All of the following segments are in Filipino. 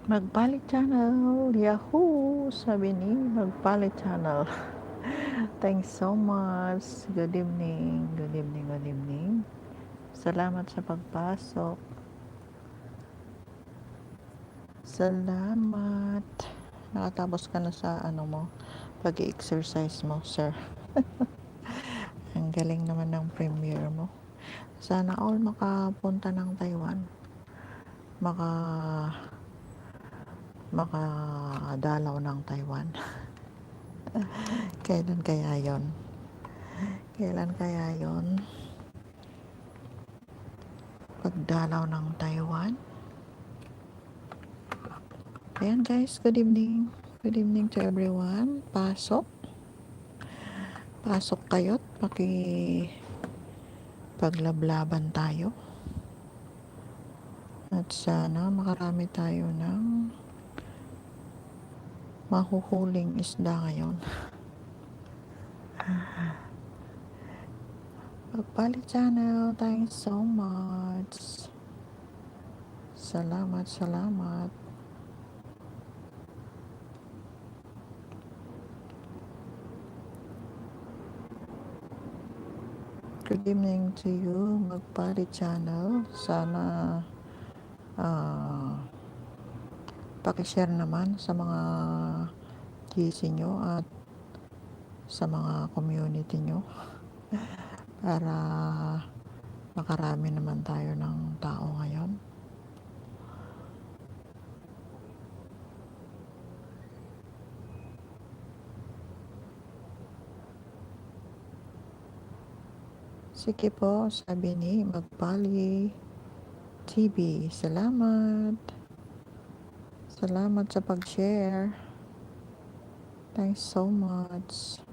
Magpalit channel, yahoo! Sabi ni Magpalit channel. Thanks so much. Good evening, good evening, good evening. Salamat sa pagpasok. Salamat. Nakatapos ka na sa pag-exercise mo, sir. Ang galing naman ng premiere mo. Sana all makapunta ng Taiwan. Maka makadalaw ng Taiwan. Kailan kaya yon? Kailan kaya yon? Pagdalaw ng Taiwan. Ayan guys, good evening. Good evening to everyone. Pasok. Pasok kayo't paglablaban tayo. At sana makarami tayo ng mahuhuling isda ngayon. Magpalit channel, thanks so much. Salamat, salamat. Good evening to you, Magpalit channel. Sana pakishare naman sa mga GC nyo at sa mga community nyo para makarami naman tayo ng tao ngayon. Sige po, sabi ni Magpali TV. Salamat. Salamat sa pag-share. Thanks so much.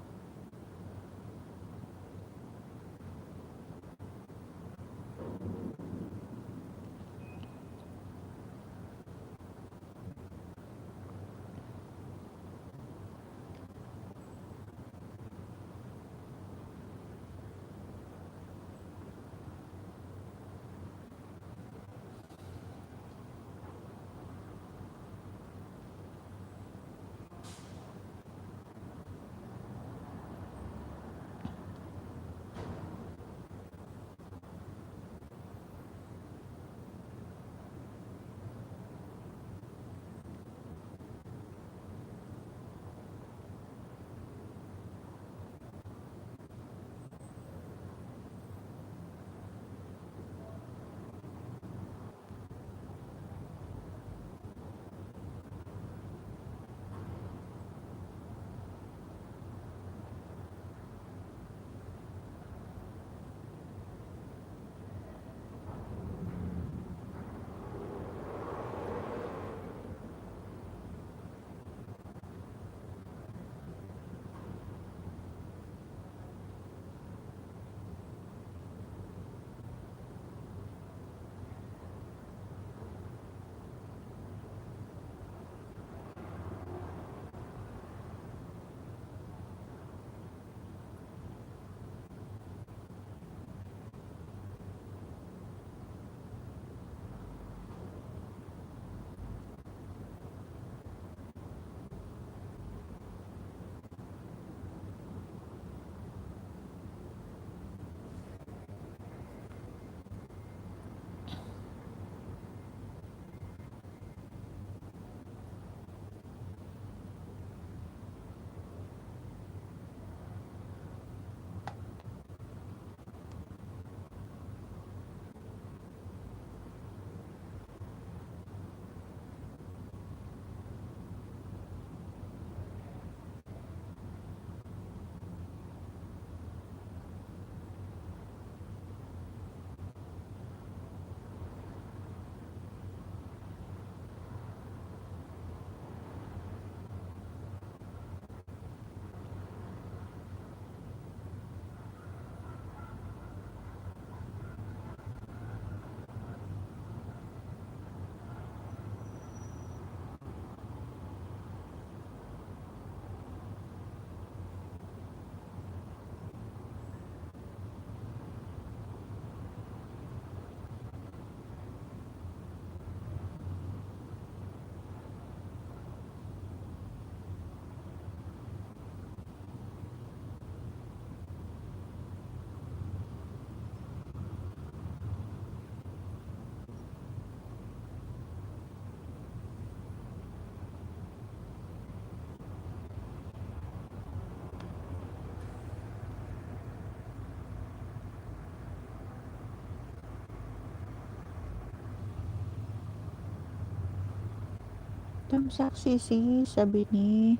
Tamsak sisi, sabi ni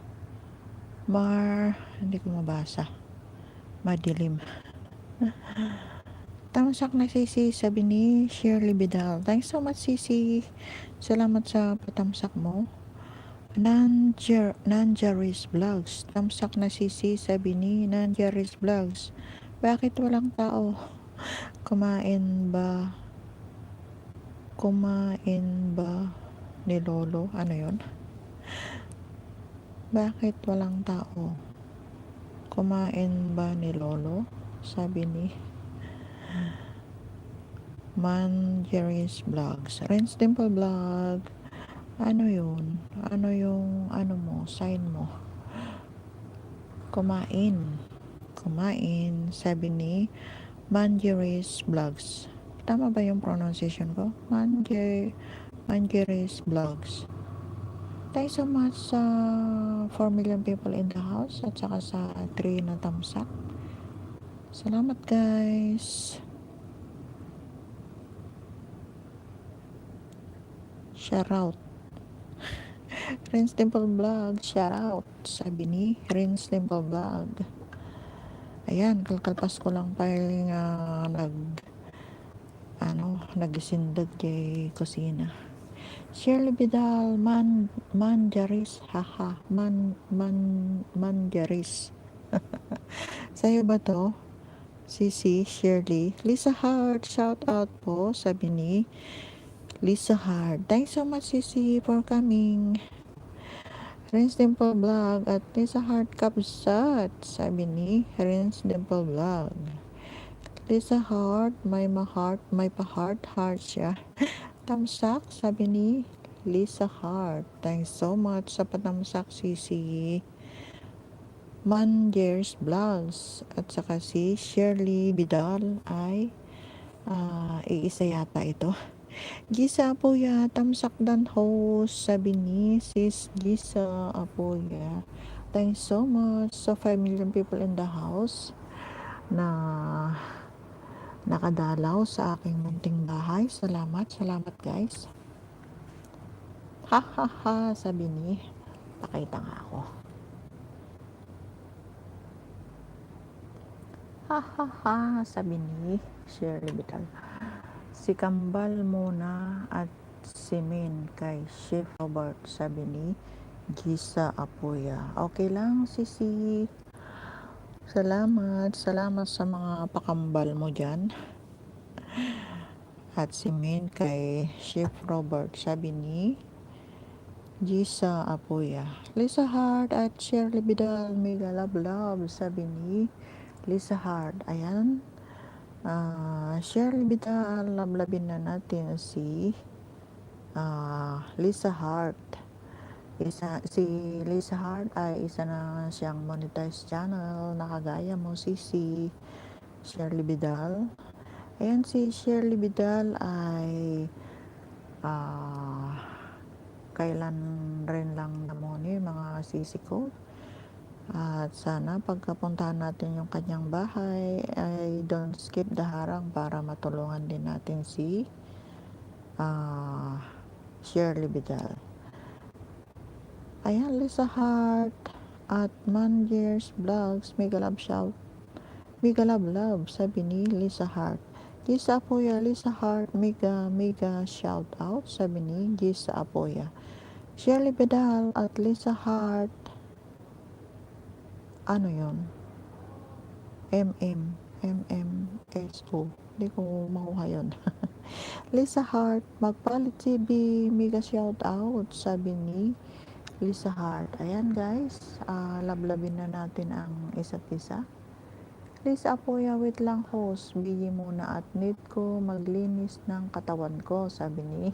hindi ko mabasa. Madilim. Tamsak na sisi, sabi ni Shirley Vidal. Thanks so much, sisi. Salamat sa patamsak mo. Nanjaris Vlogs. Tamsak na sisi, sabi ni Nanjaris Vlogs. Bakit walang tao? Kumain ba ni Lolo? Ano yon? Bakit walang tao? Kumain ba ni Lolo? Sabi ni Manjeris Vlogs. Renz Dimple Vlog. Ano yun? Ano yung mo? Sign mo? Kumain. Sabi ni Manjeris Vlogs. Tama ba yung pronunciation ko? Manjeris Vlogs. Thanks so much sa 4 million people in the house at saka sa 3 na tamsak. Salamat guys. Shout out. Renz Dimple Vlog, shout out. Sabi ni Renz Dimple Vlog. Ayan, kalkalpas ko lang pala nga nagisindag kay kusina. Shirley Vidal, Manjaris, haha, Manjaris. Sa'yo ba to? Sisi, Shirley. Lisa Hart, shout out po, sabi ni Lisa Hart. Thanks so much, Sisi, for coming. Renz Dimple Vlog at Lisa Hart Kapsat, sabi ni Renz Dimple Vlog. Lisa Hart, may pa-heart siya. Tamsak, sabi ni Lisa Hart. Thanks so much sa patamsak, Sisi. Manjers Vlogs at saka si Shirley Vidal ay iisa yata ito. Gisa Apoya, tamsak dan host, sabi ni sis Gisa Apoya. Thanks so much sa 5 million people in the house na nakadalaw sa aking munting bahay. Salamat guys. Ha ha ha, sabi ni, pakita nga ako. Ha ha ha, sabi ni Shirley Vidal. Si Kambal muna at si Min kay Chef Robert, sabi ni Gisa Apoya. Okay lang, Sisi. Salamat sa mga pakambal mo dyan. At si Min kay Chef Robert, sabi ni Gisa Apoya. Lisa Hart at Shirley Vidal, mega love, sabi ni Lisa Hart. Ayan. Shirley Vidal, lablabin na natin si Lisa Hart. Si Lisa Hart ay isa na siyang monetized channel na kagaya mo, si Shirley Vidal. Ayan, si Shirley Vidal ay kailan rin lang namoni mga sisi ko. At sana pagkapuntahan natin yung kanyang bahay ay don't skip the harang para matulungan din natin si Shirley Vidal. Ayan, Lisa Hart at Manjers Vlogs, mega love, sabi ni Lisa Hart. Gisa Apoya, Lisa Hart, mega shout out, sabi ni Gisa Apoya. Shirley Vidal at Lisa Hart, ano yun? MMSO, hindi ko makuha yun. Lisa Hart, Magpalit TV, mega shout out, sabi ni Lisa Hart. Ayan guys, lablabin na natin ang isa't isa. Lisa Apoya, wait lang host, bigyan muna at need ko maglinis ng katawan ko, sabi ni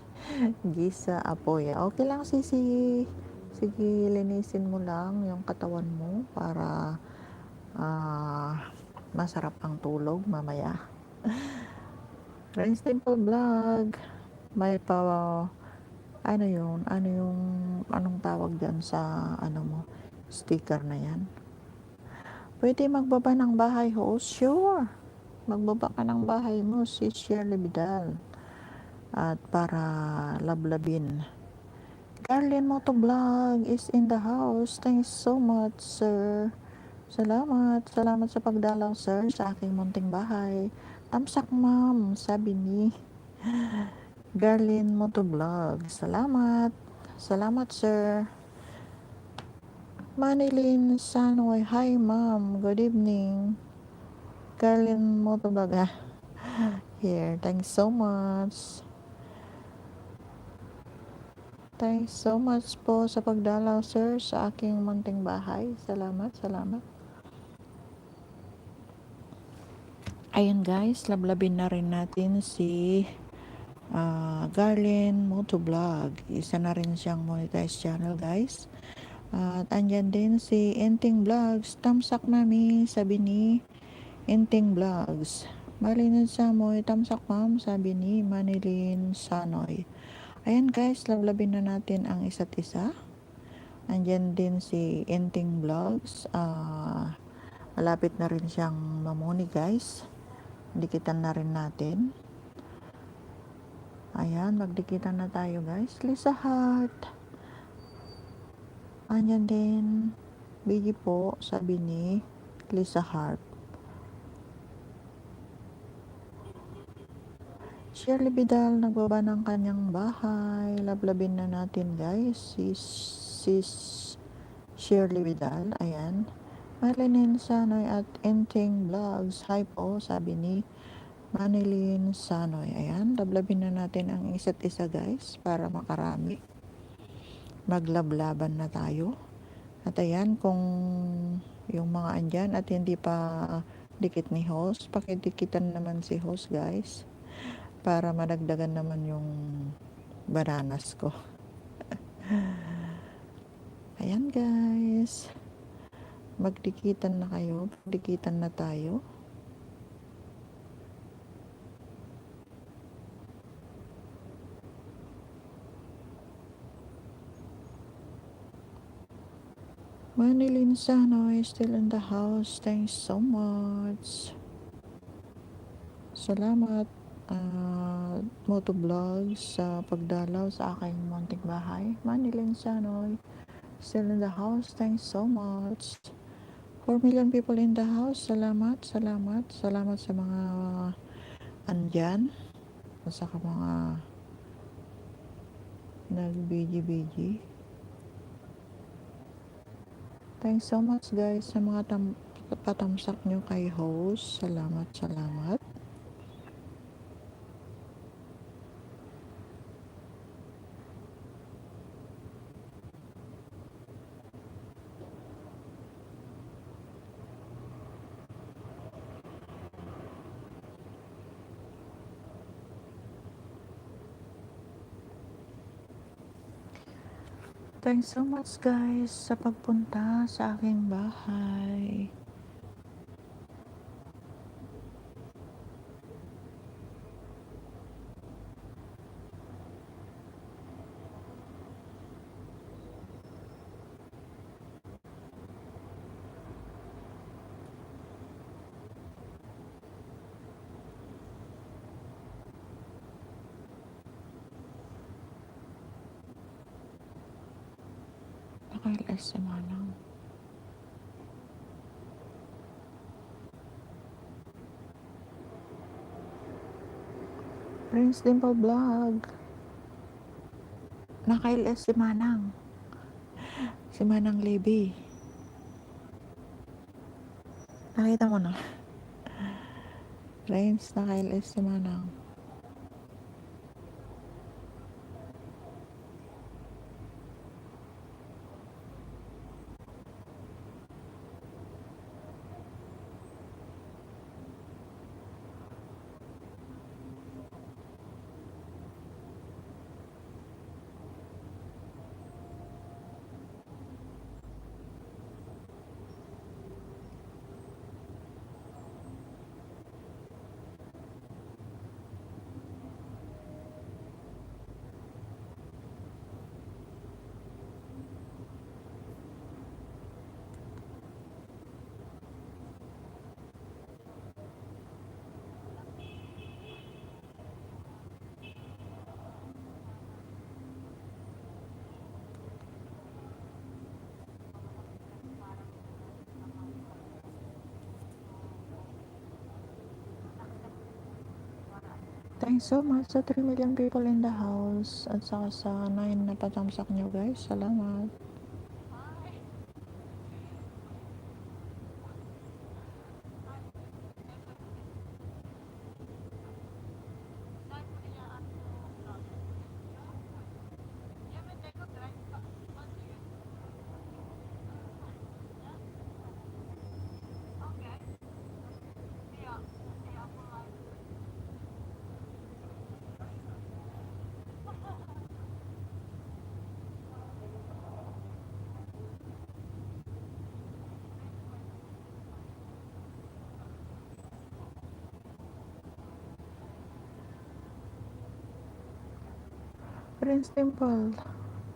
Gisa Apoya. Okay lang, Sisi. Sige, linisin mo lang yung katawan mo para masarap ang tulog mamaya. Renz Dimple Vlog, may anong tawag dyan sa sticker na yan? Pwede magbaba ng bahay, host? Sure, magbaba ka ng bahay mo, si Shirley Vidal, at para lablabin Garlin Motovlog is in the house. Thanks so much, sir. Salamat sa pagdalaw, sir, sa aking munting bahay. Tamsak, ma'am, sabi ni Garlin Motovlog. Salamat, sir. Manilyn Sanoy, hi, ma'am. Good evening. Garlin Motovlog, here. Thanks so much. Thanks so much po sa pagdalaw, sir, sa aking munting bahay. Salamat. Ayun guys, lablabin na rin natin si Garlin Motovlog. Isa na rin siyang monetized channel, guys. At andyan din si Enting Vlogs. Tamsak mami, sabi ni Enting Vlogs. Malinan sa mo, tamsak ma'am, sabi ni Manilyn Sanoy. Ayan guys, lablabin na natin ang isa't isa. Andyan din si Enting Vlogs. Malapit na rin siyang mamuni guys. Dikitan na rin natin. Ayan, magdikitan na tayo guys. Lisa Hart. Andyan din. Biggie po, sabi ni Lisa Hart. Shirley Vidal, nagbaba ng kanyang bahay. Lablabin na natin guys. Si Shirley Vidal. Ayan. Marilyn Sanoy at Enting Vlogs. Hi po, sabi ni Manilyn Sanoy. Ayan. Lablabin na natin ang isa't isa guys. Para makarami. Maglablaban na tayo. At ayan, kung yung mga andyan at hindi pa dikit ni host, pakidikitan naman si host guys. Para madagdagan naman yung bananas ko. Ayan guys. Magdikitan na kayo. Magdikitan na tayo. Manilyn Sanoy still in the house. Thanks so much. Salamat Motovlogs sa pagdalaw sa aking munting bahay. Manilyn Sanoy still in the house. Thanks so much. 4 million people in the house. Salamat sa mga andyan. Sa mga nag-biji. Thanks so much guys sa mga patamsak nyo kay host. Salamat. Thanks so much guys sa pagpunta sa aking bahay. Nakailas si Manang. Prince Dimple Vlog. Nakailas si Manang. Si Manang Libby. Nakita mo na. Prince, nakailas si Manang. Thanks so much sa 3 million people in the house at saka sa 9 na patamsak nyo guys. Salamat. Prince Dimple,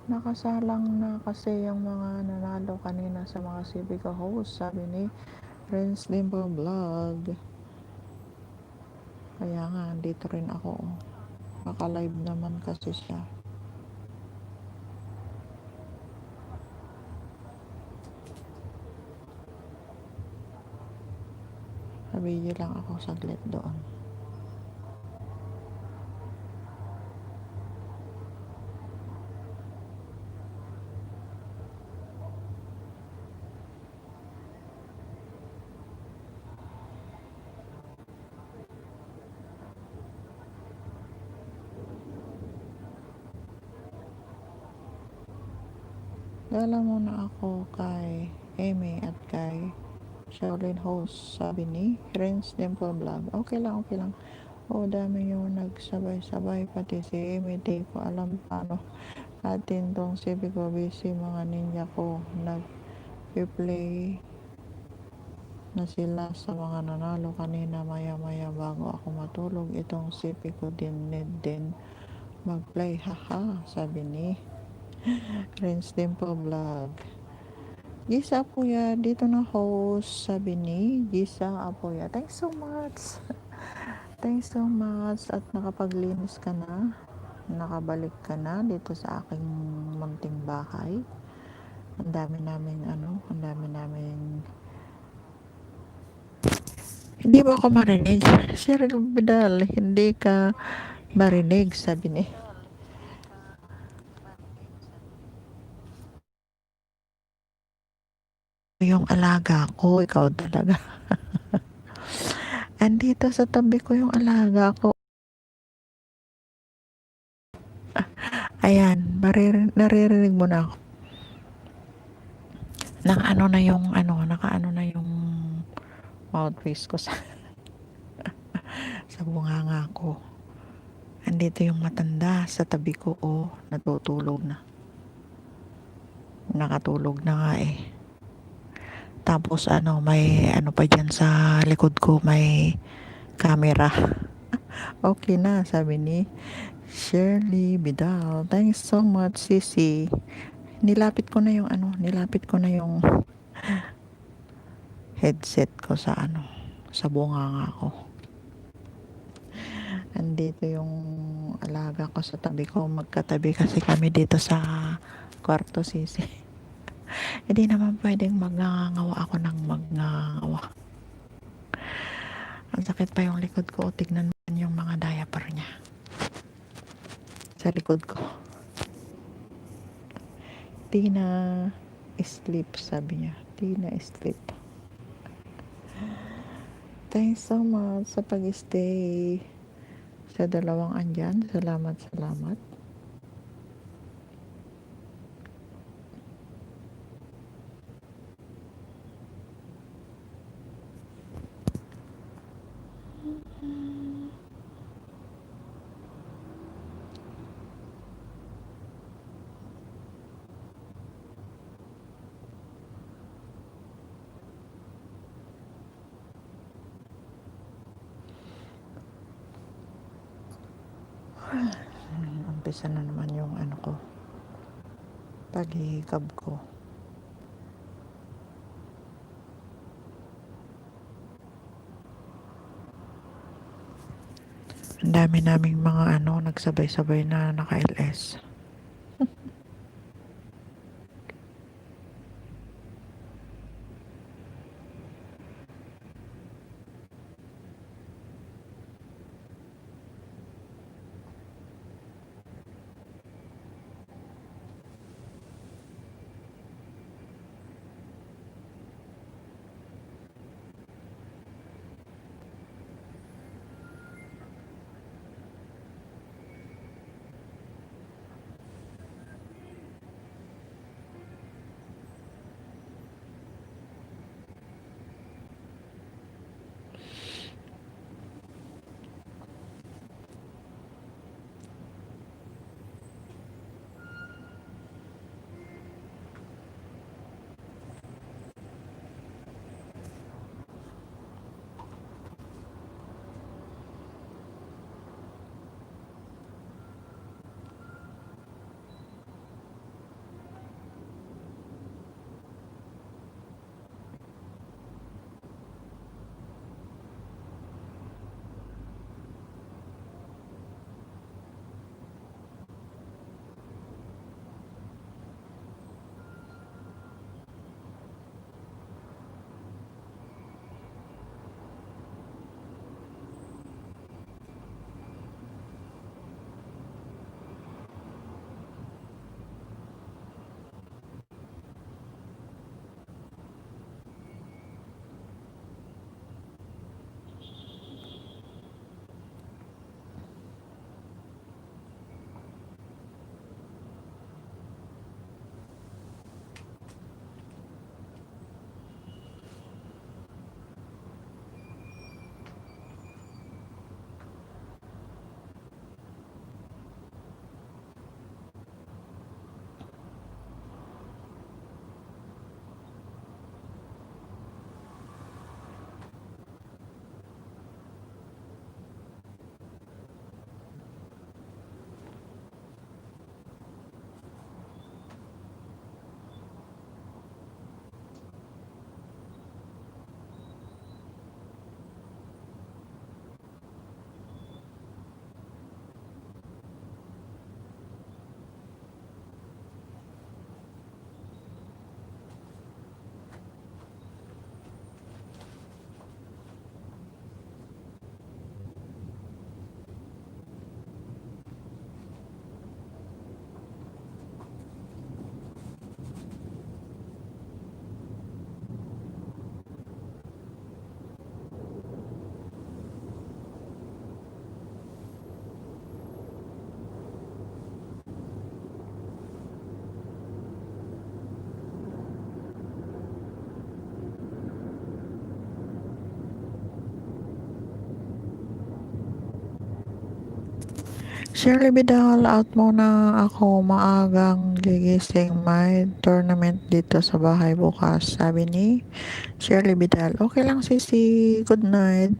nakasalang na kasi yung mga nanalo kanina sa mga Civica host, sabi ni Prince Dimple Vlog. Kaya nga, dito rin ako. Naka-live naman kasi siya. Nabigyan lang ako saglit doon. Dala muna ako kay Amy at kay Shaolin host, sabi ni Prince Dimple Vlog. Okay lang, okay lang. Dami yung nagsabay-sabay, pati si Amy, di ko alam paano natin tong Civic ko busy mga ninja ko. Nag-play na sila sa mga nanalo kanina maya-maya bago ako matulog. Itong Civic ko din need din mag-play, haha, sabi ni Prince Dimple Vlog. Gisa Apoya, dito na host, sabi ni Gisa Apoya. Thanks so much. Thanks so much at nakapaglinis ka na. Nakabalik ka na dito sa aking munting bahay. Ang dami namin hindi mo ako marinig. Sir Vidal, hindi ka marinig, sabi ni. Yung alaga ko, ikaw talaga. Andito sa tabi ko yung alaga ko. Ayan, naririnig mo na ako. Nakaano na yung mouthpiece ko sa sa bunganga ko. Andito yung matanda sa tabi ko, natutulog na. Nakatulog na nga eh. Tapos may pa dyan sa likod ko, may camera. Okay na, sabi ni Shirley Vidal. Thanks so much, Sisi. Nilapit ko na yung headset ko sa bunganga ko. Andito yung alaga ko sa tabi ko. Magkatabi kasi kami dito sa kwarto, Sisi. Hindi naman pwedeng magngangawa ako ng magngangawa. Ang sakit pa yung likod ko. Tignan mo yung mga diaper niya sa likod ko. Tina sleep, sabi niya. Tina sleep. Thanks so much sa pag-stay sa dalawang andyan. Salamat. Umpisa na naman yung paghihikab ko. Ang dami naming mga nagsabay-sabay na naka-LS. Shirley Vidal, out muna ako. Maagang gigising. May tournament dito sa bahay bukas. Sabi ni Shirley Vidal. Okay lang, sisi. Good night.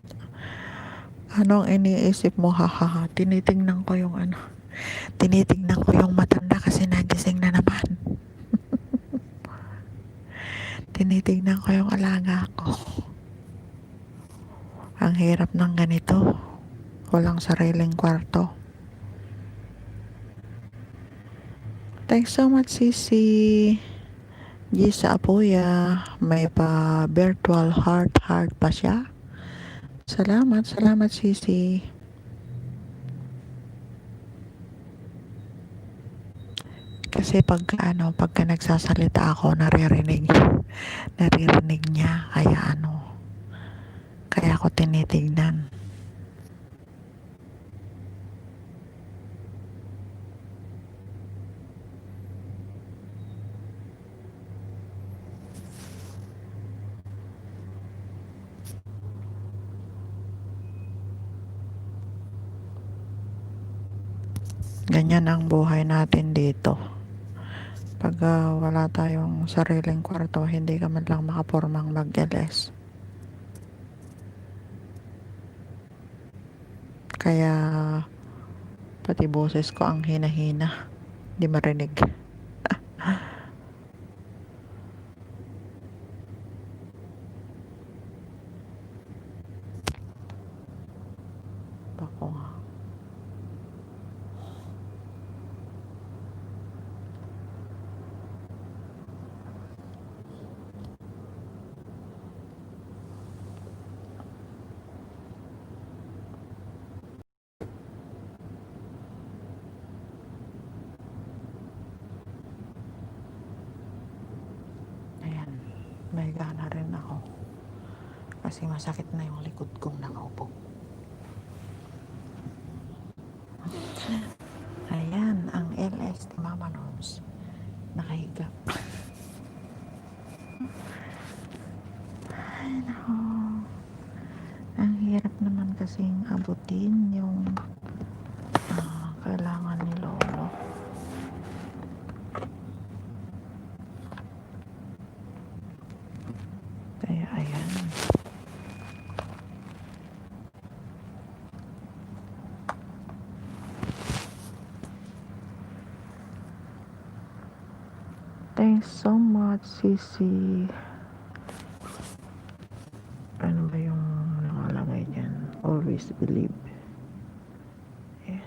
Anong iniisip mo? Hahaha. Tinitingnan ko yung ano. Tinitingnan ko yung matanda kasi nagising na naman. Tinitingnan ko yung alaga ko. Ang hirap ng ganito. Walang sariling kwarto. Thanks so much, Sisi. Gisa Apoya. May pa virtual heart pa siya. Salamat, Sisi. Kasi pagka nagsasalita ako, naririnig niya. Kaya ako tinitignan. Ganyan ang buhay natin dito. Pag wala tayong sariling kwarto, hindi ka man lang makapormang mag-LS. Kaya pati boses ko ang hina-hina. Di marinig. Bako nga. Ayan. May gana rin ako. Kasi masakit na yung likod kong nakaupo. Ayan, ang LS ni Mama Norms. Nakahiga. Ay, nako. Ang hirap naman kasing abutin yung kailangan ni Lolo. Kaya ayan. Thanks so much, Sisi. Ano ba yung nakalagay dyan? Always believe. Ayan.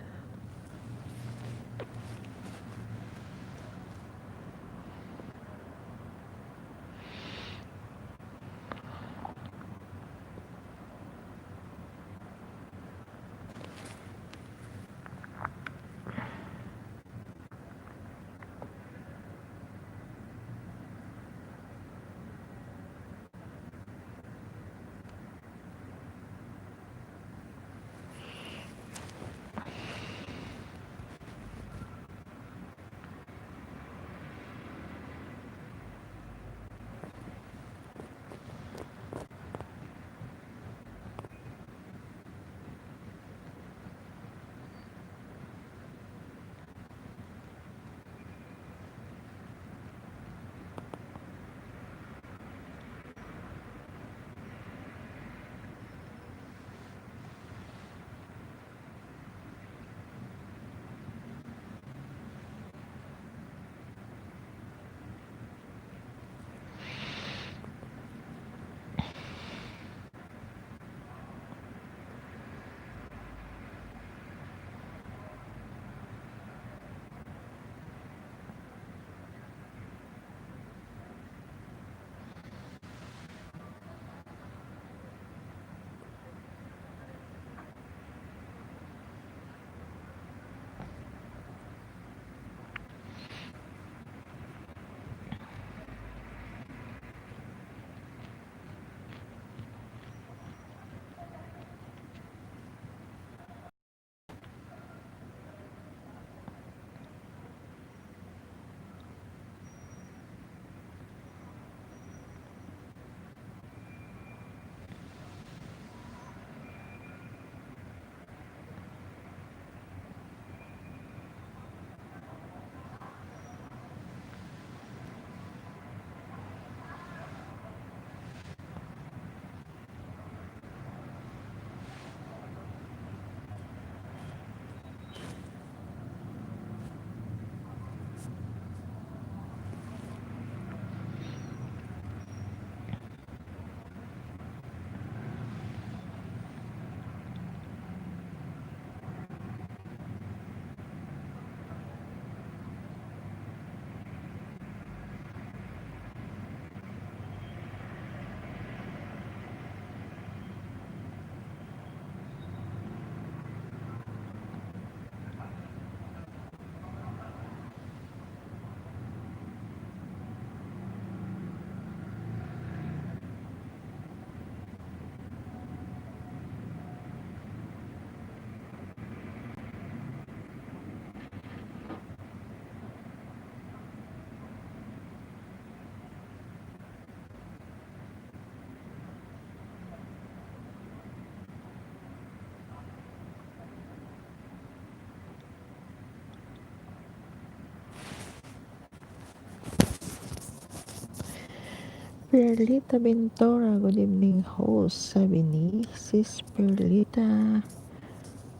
Perlita Ventura, good evening host, sabi ni Sis Perlita.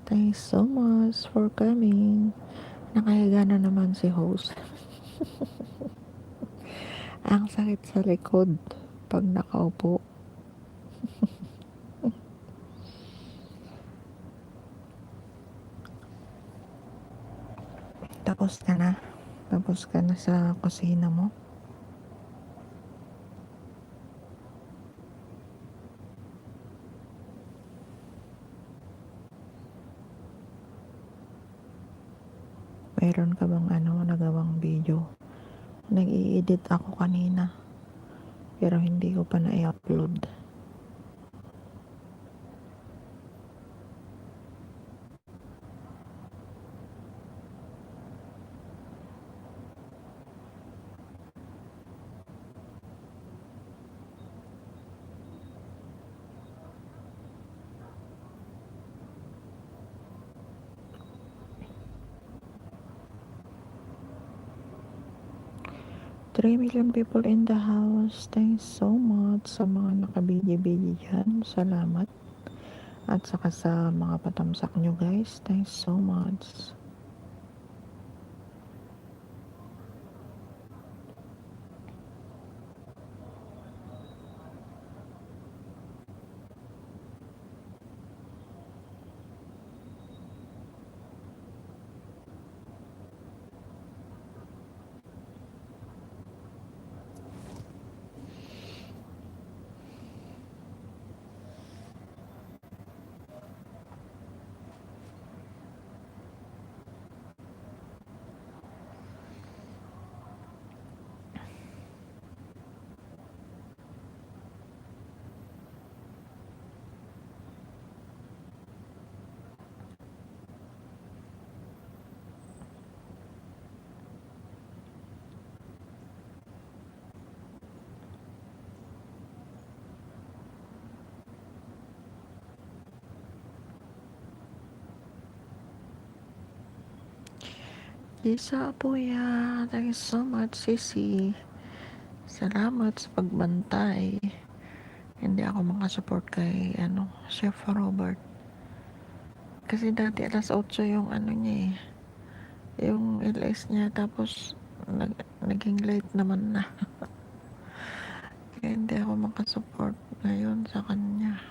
Thanks so much for coming. Nakahiga na naman si host. Ang sakit sa likod pag nakaupo. Tapos ka na? Tapos ka na sa kusina mo? Mayroon ka bang nagawang video? Nag-i-edit ako kanina. Pero hindi ko pa na-i-upload. Three million people in the house. Thanks so much sa mga nakabidyo-bidyo dyan. Salamat. At saka sa mga patamsak nyo guys. Thanks so much. Isa po ya. Thanks so much, Sisi. Salamat sa pagbantay. Hindi ako makasupport kay Chef Robert. Kasi dati alas 8 yung niya eh. Yung LS niya tapos naging late naman na. Kaya hindi ako makasupport ngayon sa kanya.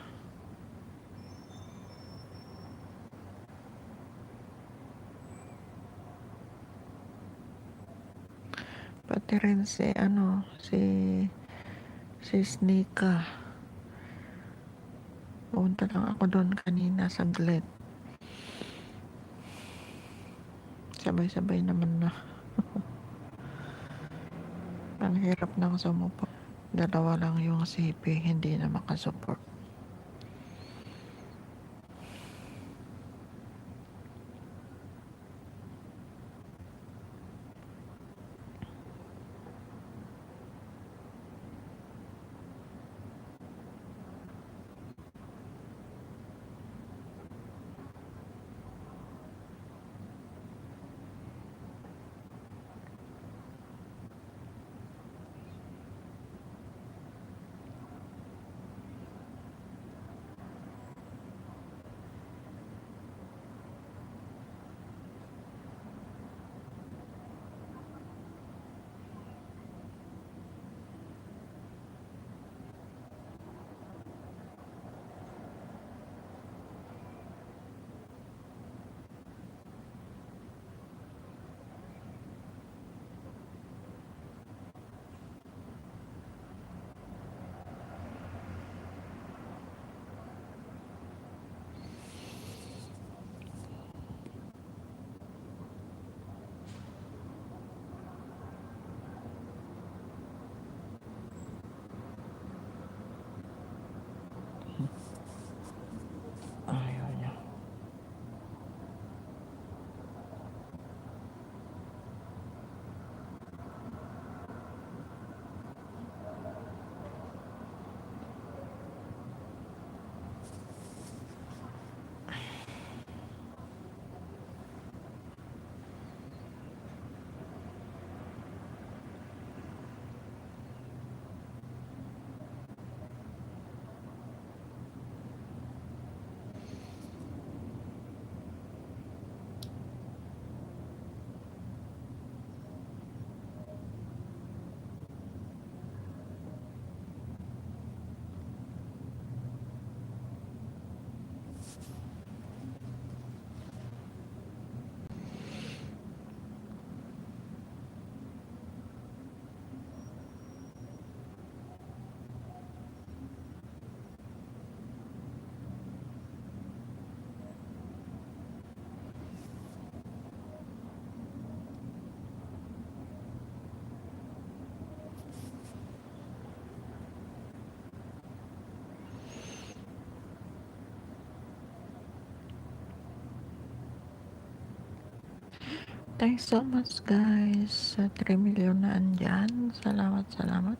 Pati rin si Snika. Punta lang ako doon kanina saglit. Sabay-sabay naman na. Ang hirap nang sumupo. Dalawa lang yung CP, hindi na makasupport. Thanks so much guys sa 3 million na andyan. Salamat, salamat.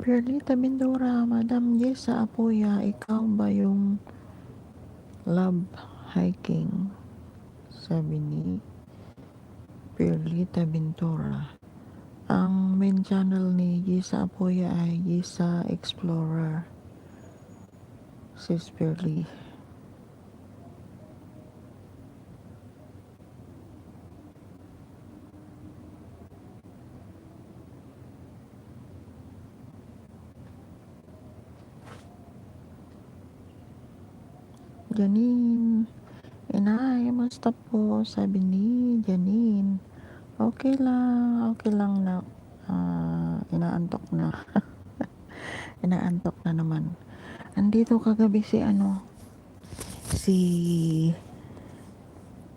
Perlita Mindora, Madam Jessa Apoya, ikaw ba yung love hiking? Sabi ni Perlita Bintora. Ang main channel ni Jessa Apoya ay Jessa Explorer. Sis Perli. Janine, inay, musta po? Sabi ni Janine. Okay lang na inaantok na. Inaantok na naman. Andito kagabi si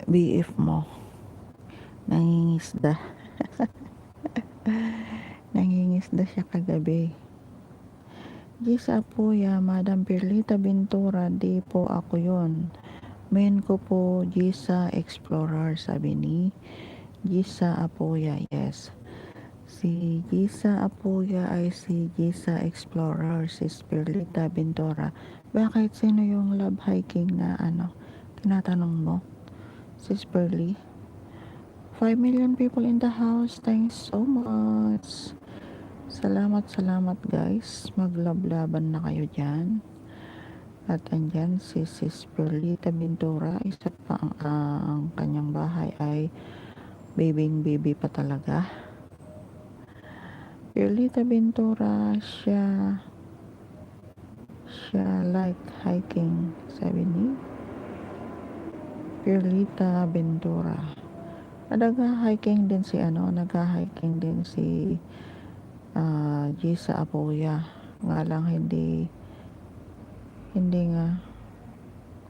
BF mo. Nangingisda. Nangingisda siya kagabi. Gisa po ya, Madam Perlita Bintura, di po ako yon. Main ko po Gisa Explorer, sabi ni Gisa Apoya, yes. Si Gisa Apoya ay si Gisa Explorer, si Perlita Bintura. Bakit sino yung love hiking na tinatanong mo? Sis Perli? 5 million people in the house, thanks so much. Salamat guys. Maglablaban na kayo dyan. At andyan si Sis Perlita Bintura. Isa pa ang kanyang bahay ay baby pa talaga. Perlita Bintura, siya like hiking, sabi ni Perlita Bintura. Nagha-hiking din si Gisa Apoya. Nga lang hindi nga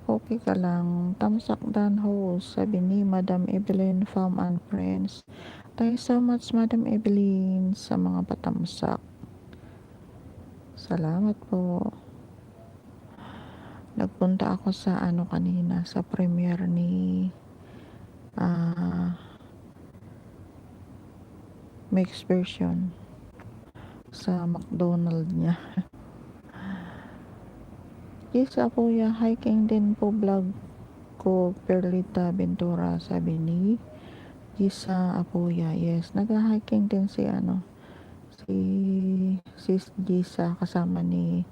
okay ka lang. Tamsak dan host, sabi ni Madam Evelyn Farm and Friends. Thanks so much Madam Evelyn sa mga patamsak. Salamat po. Nagpunta ako sa kanina sa premiere ni mixed version sa McDonald's niya. Gisa Apoya, hiking din po vlog ko, Perlita Bintura, sabi ni Gisa Apoya. Yes, nag-hiking din si Sis Gisa kasama ni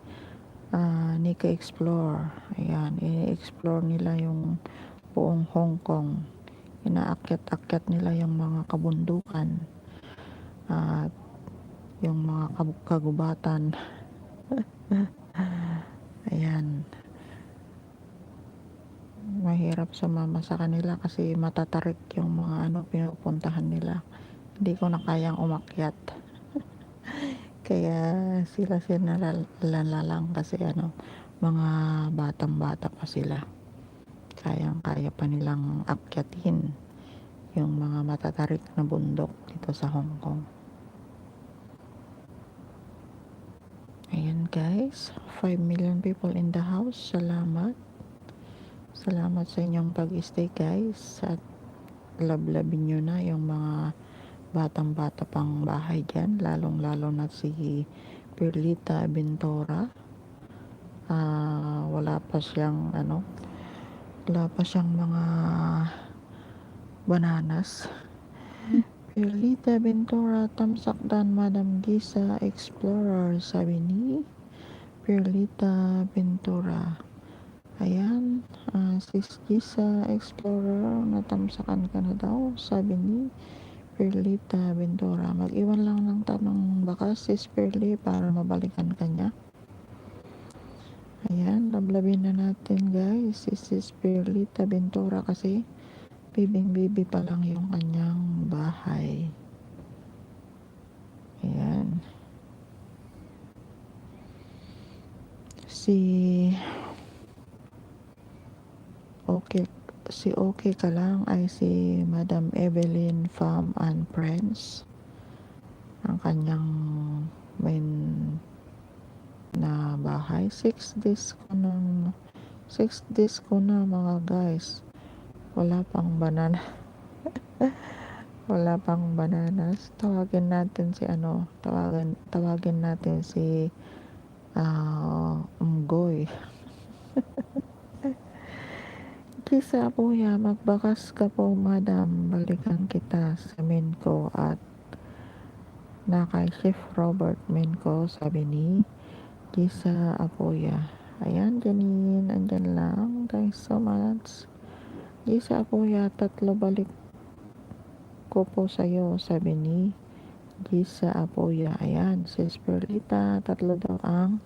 Nika Explore. Ayan, i-explore nila yung buong Hong Kong. Inaakyat-akyat nila yung mga kabundukan at yung mga kagubatan. Ayan, mahirap sumama sa kanila kasi matatarik yung mga pinupuntahan nila. Hindi ko na kayang umakyat. Kaya sila lang kasi mga batang-bata pa sila. Kayang-kaya pa nilang akyatin yung mga matatarik na bundok dito sa Hong Kong. Ayan guys, 5 million people in the house. Salamat sa inyong pag-stay guys. At lablabin nyo na yung mga batang-bata pang bahay dyan, lalong-lalo na si Perlita Ventura. Wala pa siyang mga bananas. Perlita Ventura, tamsakdan Madam Gisa Explorer, sabi ni Perlita Ventura. Ayan, Sis Gisa Explorer, natamsakan ka na daw, sabi ni Perlita Ventura. Mag-iwan lang ng tanong baka Sis Perli para mabalikan ka niya. Ayan, lablabin na natin guys si Sis Perlita Ventura kasi bibing-bibi pa lang yung kanyang bahay. Ayan. Si okay ka lang ay si Madam Evelyn Farm and Friends. Ang kanyang main na bahay. 6 days ko na mga guys. Wala pang banana. Wala pang bananas. Tawagin natin si Umgoy. Kisa po magbakas ka po madam, balikan kita sa Menko at na kay Chef Robert Menko, sabi ni Kisa Apoya. Ayan, Janine, andyan lang. Thanks so much. Kisa Apoya, 3 balik ko po sa'yo, sabi ni Kisa Apoya. Ayan, Sis Perlita, 3 daw ang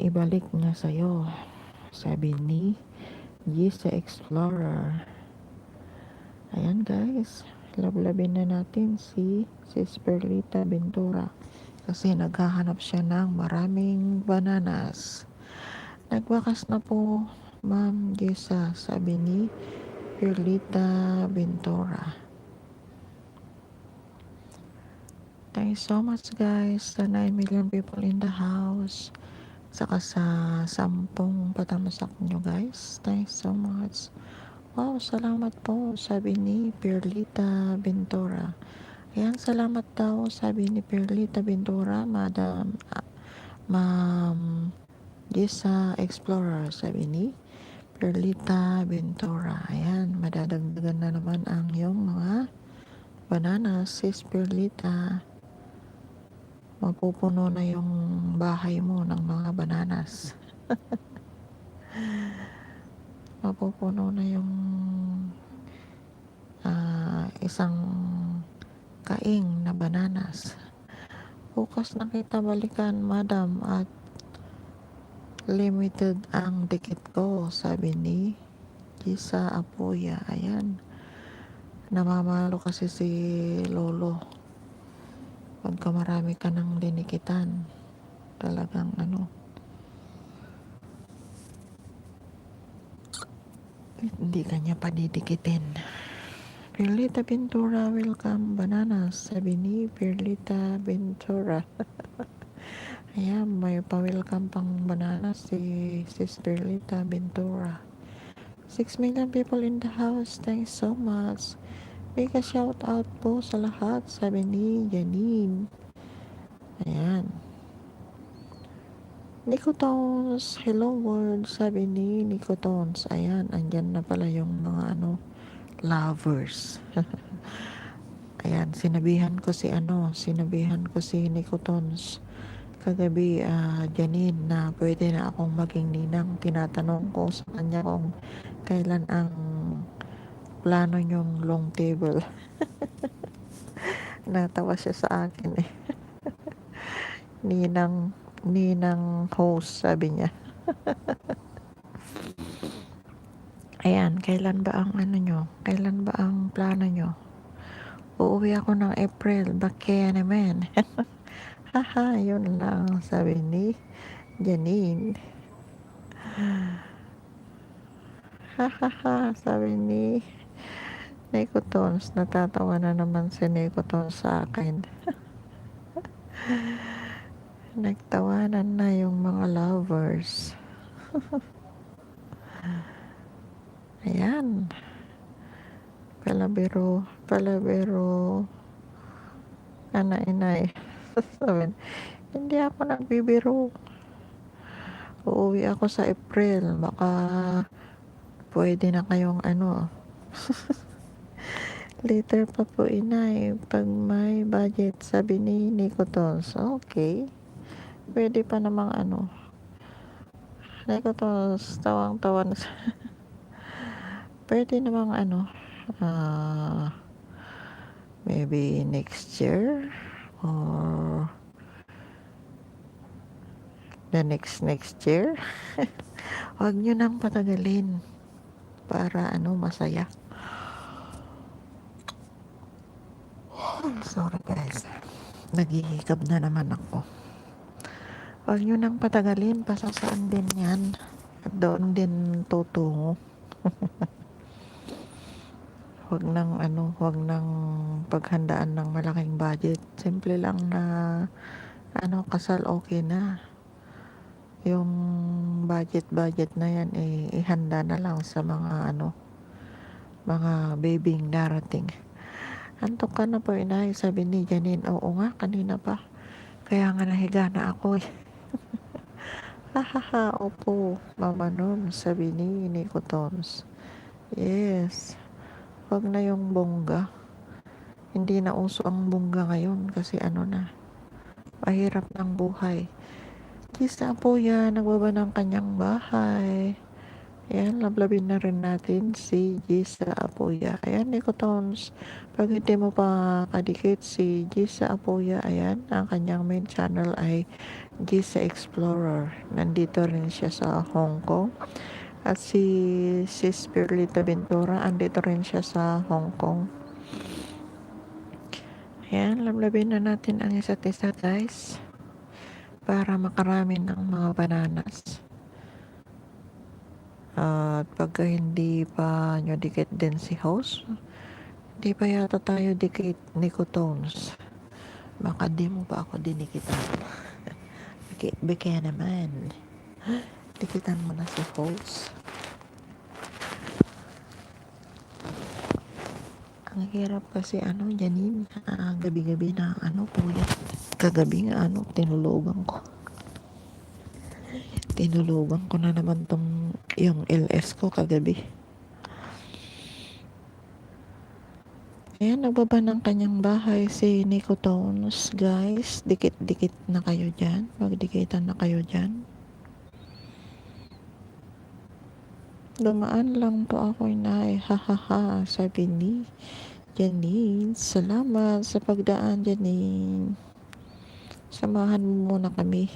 ibalik niya sa'yo, sabi ni Gisa Explorer. Ayan guys, lablabin na natin si Sis Perlita Ventura kasi naghahanap siya ng maraming bananas. Nagwakas na po Ma'am Gisa, sabi ni Perlita Ventura. Thanks so much guys sa 9 million people in the house, saka sa 10 patamasak nyo guys. Thanks so much. Wow, salamat po, sabi ni Perlita Ventura. Ayan, salamat daw, sabi ni Perlita Ventura, Ma'am Gisa Explorer, sabi ni Perlita Ventura. Ayan, madadagdagan na naman ang iyong mga bananas, Sis Perlita. Mapupuno na yung bahay mo ng mga bananas. Mapupuno na yung isang kaing na bananas. Bukas na kita balikan madam at limited ang dikit ko, sabi ni Gisa Apoya. Ayan, namamalo kasi si Lolo pagka marami ka ng dinikitan. Talagang hindi kanya padidikitin. Perlita Ventura, welcome bananas, sabi ni Perlita Ventura. Ayan, may pa-welcome pang bananas si Sis Perlita Ventura. 6 million people in the house, thanks so much. Make a shout out po sa lahat, sabi ni Janine. Ayan. Nicotons, hello world, sabi ni Nicotons. Ayan, andyan na pala yung mga lovers. Ayan, sinabihan ko si Nicotons kagabi, Janine, na pwede na akong maging ninang. Tinatanong ko sa kanya kung kailan ang plano nyong long table. Natawa siya sa akin ninang host, sabi niya. Ayan, kailan ba ang kailan ba ang plano nyo? Uuwi ako ng April, bakya naman. Haha, yun lang, sabi ni Janine. Hahaha, sabi ni Nicotons. Natatawa na naman si Nicotons sa akin. Nagtawanan na yung mga lovers. Ayan, palabiro, inay. Sabi, hindi ako nagbibiro. Uuwi ako sa April. Baka pwede na kayong later pa po inay. Pag may budget, sabi ni Nico Tons. Okay. Pwede pa namang Nico Tons, tawang-tawa na pwede namang maybe next year or the next year. Huwag nyo nang patagalin para masaya. Sorry guys, naghihikab na naman ako. Huwag nyo nang patagalin, pasasaan din yan at doon din tutungo. Huwag nang paghandaan ng malaking budget. Simple lang na kasal, okay na. Yung budget na yan ihanda na lang sa mga mga babying darating. Antok ka na po inay, sabi ni Janine. Oo nga, kanina pa. Kaya nga nahiga na ako. Hahaha, opo, Mama Norm, sabi ni Nico Toms. Yes. Wag na yung bongga. Hindi na uso ang bongga ngayon kasi mahirap ng buhay. Kisa po yan, nagbaba ng kanyang bahay. Ayan, lablabin na rin natin si Gisa Apoya. Ayan, Nico Toms. Pag hindi mo pa kadikit si Gisa Apoya, ayan, ang kanyang main channel ay Gisa Explorer. Nandito rin siya sa Hong Kong. At si Perlita Ventura, andito rin siya sa Hong Kong. Ayan, lablabin na natin ang isa't isa guys. Para makarami ng mga bananas. At pagka hindi pa nyo dikit din si host, hindi pa yata tayo dikit Nico Tones. Baka di mo pa ako dinikitan. Bika naman. Dikitan mo na si host. Ang hirap kasi Janine, gabi-gabi na puyat. Kagabi nga tinulugan ko na naman yung LS ko kagabi. Ayan, nagbaba ng kanyang bahay si Nico Tones, guys. Dikit-dikit na kayo dyan. Magdikitan na kayo dyan. Dumaan lang po ako inay. Hahaha, sabi ni Janine. Salamat sa pagdaan, Janine. Samahan mo muna kami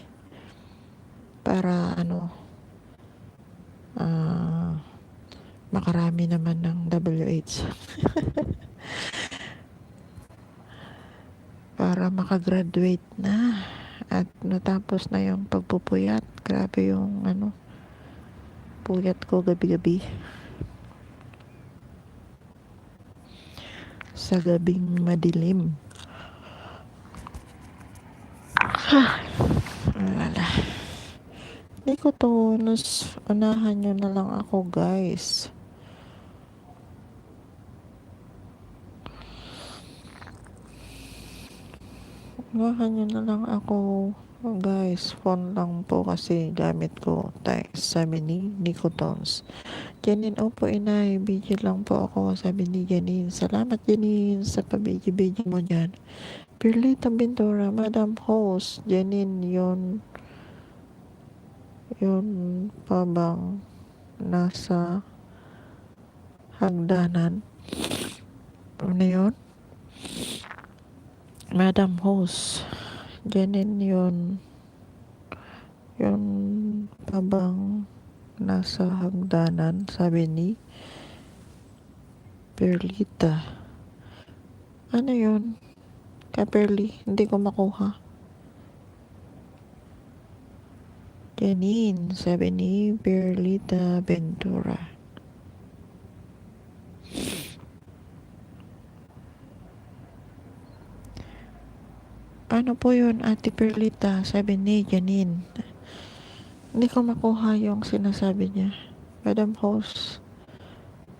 para makarami naman ng WH. Para makagraduate na at natapos na yung pagpupuyat. Grabe yung puyat ko gabi-gabi sa gabing madilim. Wala. Nico Tones, unahan nyo na lang ako guys. Unahan nyo na lang ako guys. Phone lang po kasi gamit ko. Sabi ni Nico Tones. Janine, opo inay, video lang po ako, sabi ni Janine. Salamat Janine sa pabidyo-bidyo mo dyan. Perlita Ventura, Madam Host, Janine, yun pa bang nasa hagdanan? Ano yun? Madam Host, Janine, yun pa bang nasa hagdanan, sabi ni Perlita. Ano yun? Perli, hindi ko makuha. Janine, sabi ni Perlita Ventura. Ano po yun, Ate Perlita? Sabi ni Janine. Hindi ko makuha yung sinasabi niya. Madam Host,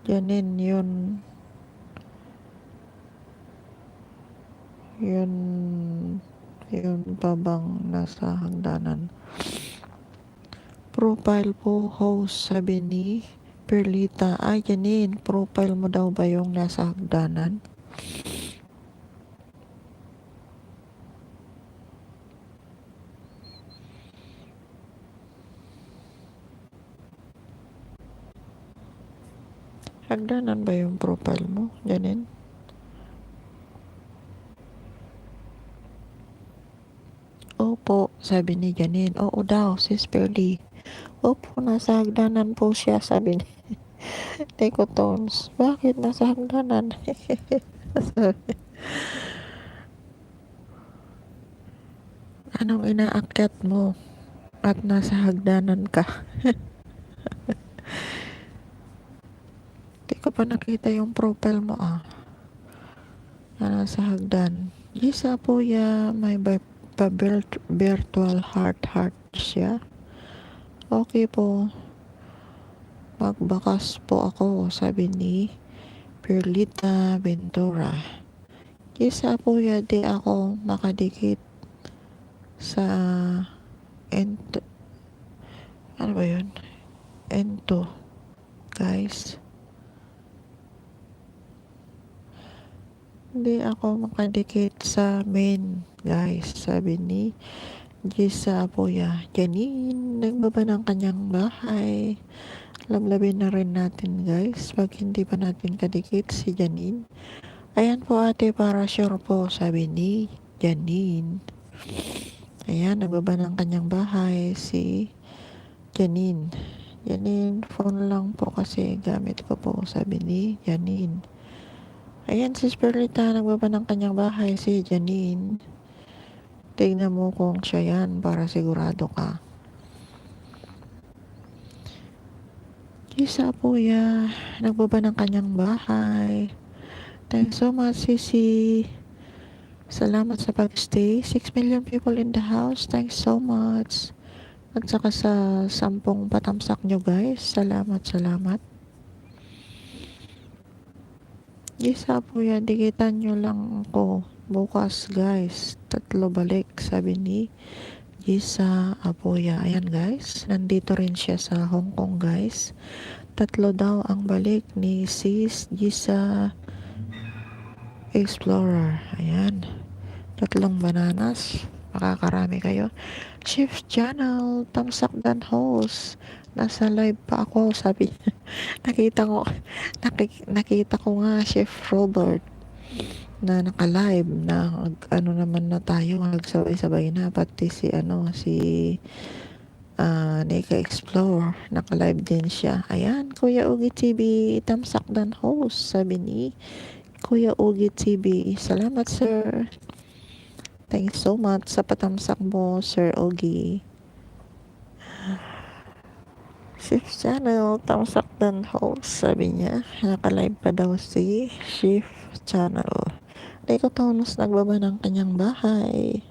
Janine, yun Yun, yun pa bang nasa hagdanan? Profile po host, sabi ni Perlita. Ay, Janine, profile mo daw ba yung nasa hagdanan? Hagdanan ba yung profile mo, Janine? Opo, sabi ni Janine. Oo daw, sis Perly. Opo, nasa hagdanan po siya, sabi ni Teko Tones. Bakit nasa hagdanan? Sabi, anong inaakyat mo at nasa hagdanan ka? Di ko pa nakita yung profile mo na nasa hagdan. Isa po ya may virtual heart siya. Okay po. Magbakas po ako, sabi ni Perlita Ventura. Isa po ya di ako makadikit sa ento. Ano ba yun? Ento. Guys. Hindi ako makadikit sa main, guys. Sabi ni Gisa Apoya. Janine, nagbaba ng kanyang bahay. Lablabin na rin natin, guys. Pag hindi pa natin kadikit si Janine. Ayan po ate, para sure po, sabi ni Janine. Ayan, nagbaba ng kanyang bahay si Janine. Janine, phone lang po kasi gamit ko po, sabi ni Janine. Ayan, si Perlita, nagbaba ng kanyang bahay si Janine. Tignan mo kung siya yan para sigurado ka. Isa po ya, nagbaba ng kanyang bahay. Thanks so much, Sisi. Salamat sa pag-stay. 6 million people in the house. Thanks so much. At saka sa 10 patamsak nyo, guys. Salamat. Isa po ya, dikitan nyo lang ako bukas, guys. 3 balik, sabi ni Gisa Apoya. Ayan, guys. Nandito rin siya sa Hong Kong, guys. 3 daw ang balik ni Sis Gisa Explorer. Ayan. 3 bananas. Makakarami kayo. Shift Channel, Tamsak Dan Host. Nasa live pa ako, sabi. nakita ko nga Chef Robert na naka-live na ano naman na tayo, nagsabay-sabay na pati si Nika Explore, naka-live din siya. Ayan, Kuya Ugi TV, Tamsak Dan Host, sabi ni Kuya Ugi TV. Salamat, sir. Thanks so much sa patamsak mo, Sir Ugi. Shift Channel, Tamsak Dan Host, sabi niya. Naka-live pa daw si Shift Channel. Teko Tonos, nagbaba ng kanyang bahay.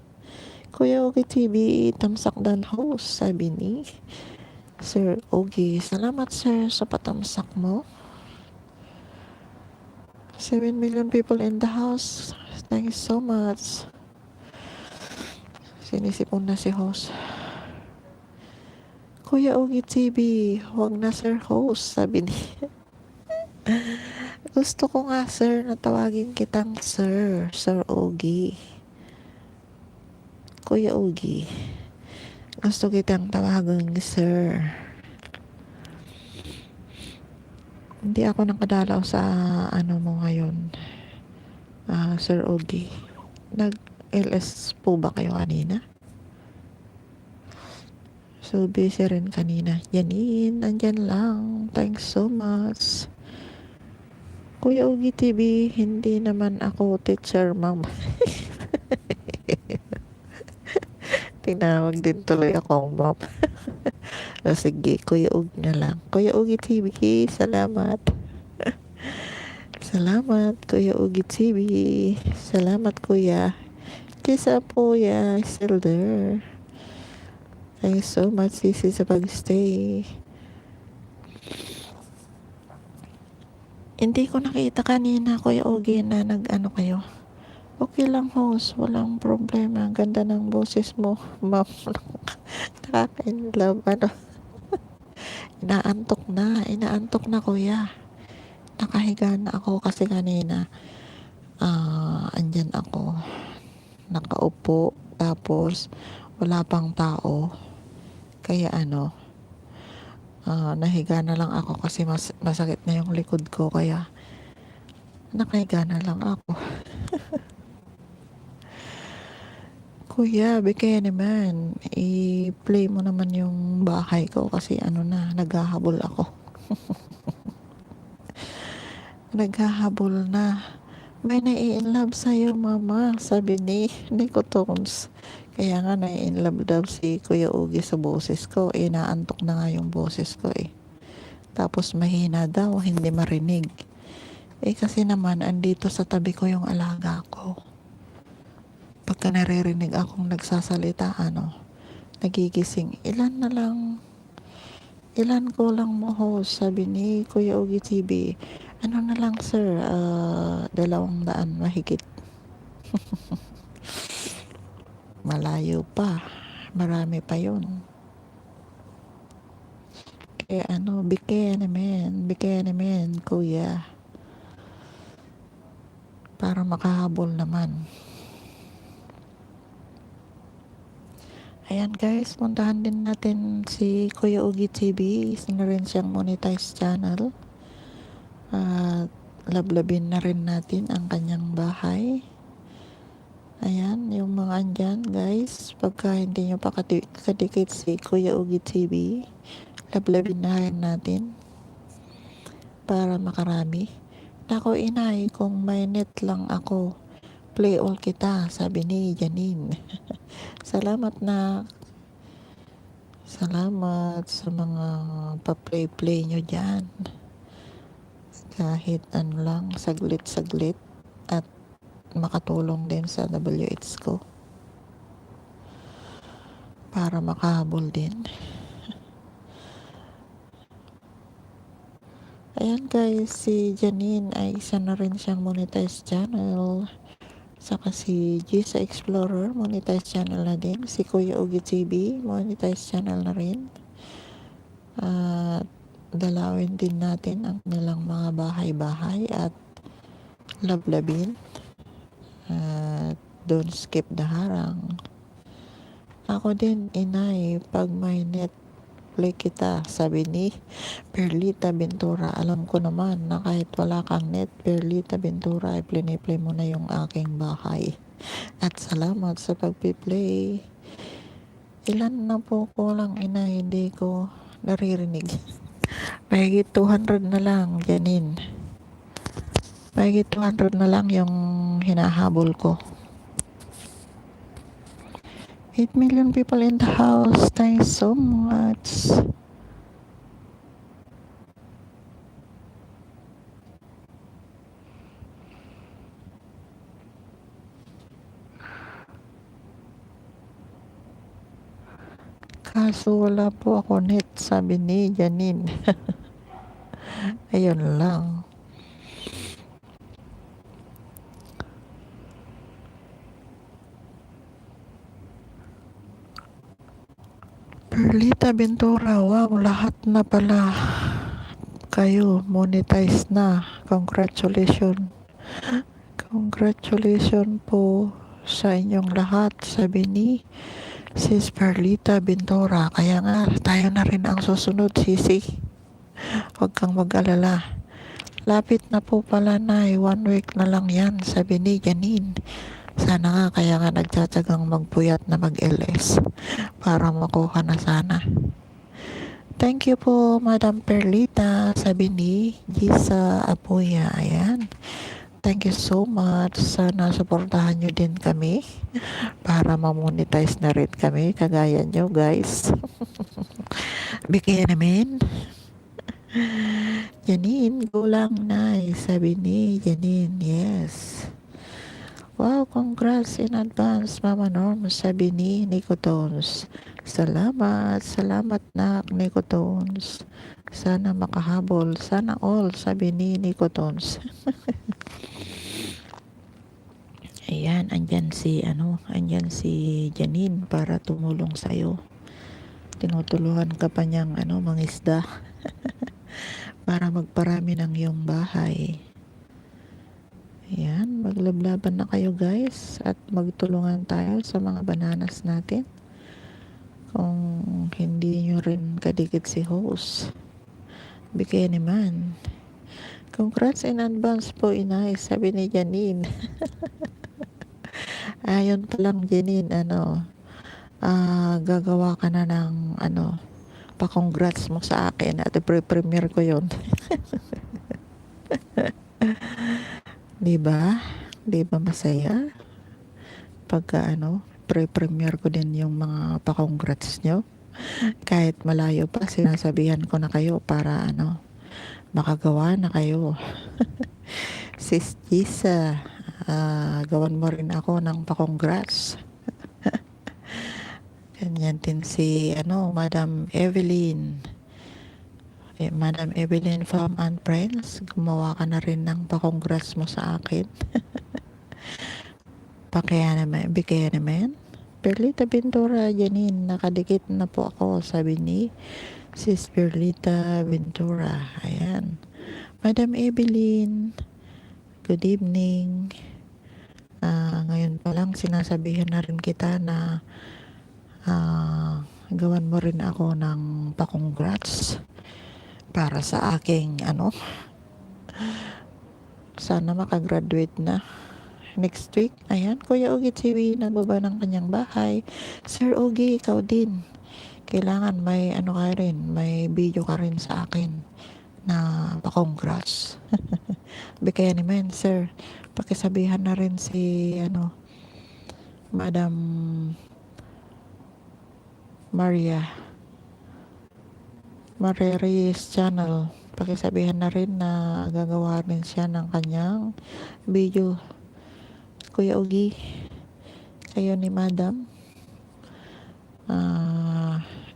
Kuya Ugi TV, Tamsak Dan Host, sabi ni Sir Ugi. Salamat, sir, sa patamsak mo. 7 million people in the house. Thanks so much. Sinisipon na si host. Kuya Ugi TV, huwag na sir host, sabi niya. Gusto ko nga sir na tawagin kitang sir, Sir Ugi. Kuya Ugi, gusto kitang tawagin sir. Hindi ako nakadalaw sa ano mo ngayon, Sir Ugi. Nag-LS po ba kayo kanina? So, busy rin kanina. Janine, andyan lang. Thanks so much. Kuya Ugi TV, hindi naman ako teacher, ma'am. Tinawag din tuloy ako, ma'am. Sige, Kuya Ugi na lang. Kuya Ugi TV, salamat. Salamat, Kuya Ugi TV. Salamat, Kuya. Kisa po, yeah, still there. Thanks so much, Sisi, sa pag-stay. Hindi ko nakita kanina, Kuya Ugi, na nag-ano kayo. Okay lang host, walang problema. Ang ganda ng boses mo, ma'am. Nakaka-inlove. Ano, inaantok na kuya. Nakahiga na ako kasi kanina, andyan ako, nakaupo, tapos wala pang tao. Kaya nahiga na lang ako kasi masakit na yung likod ko, kaya nakahiga na lang ako. Kuya, kaya naman, i-play mo naman yung bahay ko kasi naghahabol ako. Naghahabol na. May nai-inlove sa'yo, mama, sabi ni Nico Tones. Kaya nga nai-inlove daw si Kuya Ugi sa boses ko. Naantok na nga yung boses ko eh. Tapos mahina daw, hindi marinig. Kasi naman, andito sa tabi ko yung alaga ko. Pagka naririnig akong nagsasalita, nagigising. Ilan ko lang mo host, sabi ni Kuya Ugi TV. Ano na lang sir, 200 mahigit. Malayo pa, marami pa yun. Kaya bigyan naman kuya, para makahabol naman. Ayan guys, puntahan din natin si Kuya Ugi TV. Isa na rin siyang monetized channel. At lablabin na rin natin ang kanyang bahay. Ayan, yung mga andyan guys, pagka hindi nyo pa kadikit si Kuya Ugi TV, lablabin na rin natin para makarami. Nako inay, kung may net lang ako, play all kita, sabi ni Janine. Salamat na. Salamat sa mga pa-play nyo dyan. Kahit lang, saglit-saglit, at makatulong din sa WH ko para makahabol din. Ayan guys, si Janine ay isa na rin siyang monetized channel. Saka si Gisa Explorer, monetized channel na din. Si Kuya Ugi TV, monetized channel na rin. At dalawin din natin ang nilang mga bahay-bahay at lablabin. At don't skip the harang. Ako din, inay, pag may net, play kita, sabi ni Perlita Ventura. Alam ko naman na kahit wala kang net, Perlita Ventura, ay play mo na yung aking bahay. At salamat sa pagpi-play. Ilan na po ko lang hindi ko naririnig. Mahigit 200 na lang, Janine. Mahigit 200 na lang yung hinahabol ko. 8 million people in the house. Thanks so much. Kaso wala po ako net, sabi ni Janine. Ayun lang. Perlita Ventura, wow, lahat na pala kayo monetize na. Congratulations. Congratulations po sa inyong lahat, sabi ni Sis Perlita Ventura. Kaya nga, tayo na rin ang susunod, Sisi. Huwag kang mag-alala. Lapit na po pala na, 1 week na lang yan, sabi ni Janine. Sana nga, kaya nga nagtsatsagang magpuyat na mag-LS para makuha na sana. Thank you po, Madam Perlita, sabi ni Gisa Apuya. Ayan. Thank you so much. Sana supportahan nyo din kami para ma-monetize na rin kami. Kagaya nyo, guys. Bigyan namin. Janine, go lang na. Sabi ni Janine, yes. Wow, congrats in advance, Mama Norm, sabi ni Nico Tones. Salamat na, Nico Tones. Sana makahabol, sana all, sabi ni Nico Tones. Ayan, andyan si Janine para tumulong sa'yo. Tinutulungan ka pa niyang mangisda para magparami ng iyong bahay. Ayan, maglablaban na kayo guys at magtulungan tayo sa mga bananas natin. Kung hindi nyo rin kadikit si host, bigay naman. Congrats in advance po, inay, sabi ni Janine. Ayon pa lang, Janine, gagawa ka na ng pa-congrats mo sa akin at i-premiere ko yon. Diba? Diba masaya? Pagka pre-premiere ko din yung mga pa-congrats nyo. Kahit malayo pa, sinasabihan ko na kayo para makagawa na kayo. Sis Gisa, gawan mo rin ako ng pa-congrats. Ganyan din si Madam Evelyn. Madam Evelyn Farm and Friends, gumawa ka na rin ng pa-congrats mo sa akin. Bigaya naman. Perlita Ventura, Janine, nakadikit na po ako, sabi ni Sis Perlita Ventura. Ayan. Madam Evelyn, good evening. Ngayon pa lang sinasabihan na rin kita na gawan mo rin ako ng pa-congrats para sa aking sana makagraduate na next week. Ayan, Kuya Ogie TV nagbaba ng kanyang bahay. Sir Ogie, ikaw din, kailangan may ka rin, may video ka rin sa akin na pa-congrats. Kaya naman, sir, pakisabihan na rin si Madam Maria's channel. Pakisabihan na rin na gagawa rin siya ng kanyang video. Kuya Ogie, kayo ni Madam,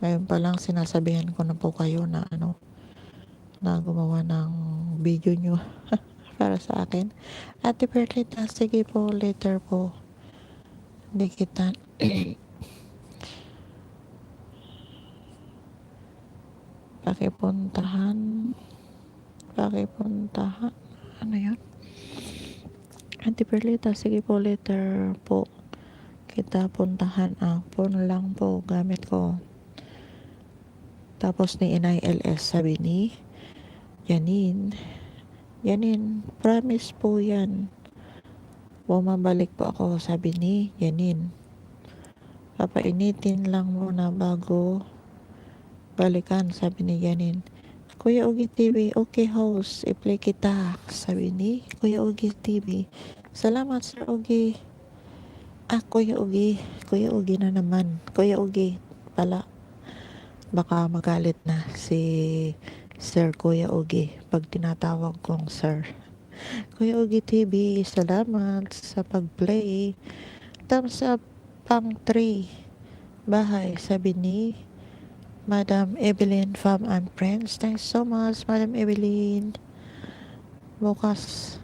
ngayon pa lang sinasabihan ko na po kayo na na gumawa ng video nyo para sa akin. Ate Perlita, sige po, later po. Hindi kita pakipuntahan ano yun? Ate Perlita, sige po, later po kita puntahan. Phone lang po gamit ko. Tapos ni Inay LS, sabi ni Janine, promise po yan, bumabalik po ako, sabi ni Janine. Papainitin lang muna bago balikan, sabi ni Janine. Kuya Ogie TV, okay host, i-play kita, sabi ni Kuya Ogie TV. Salamat, Sir Ogie. Kuya Ogie na naman. Kuya Ogie pala. Baka magalit na si Sir Kuya Ogie pag tinatawag kong Sir. Kuya Ogie TV, salamat sa pag-play. Thumbs up pang 3 bahay, sabi ni Madam Evelyn Farm and Friends. Thanks so much, Madam Evelyn. Bukas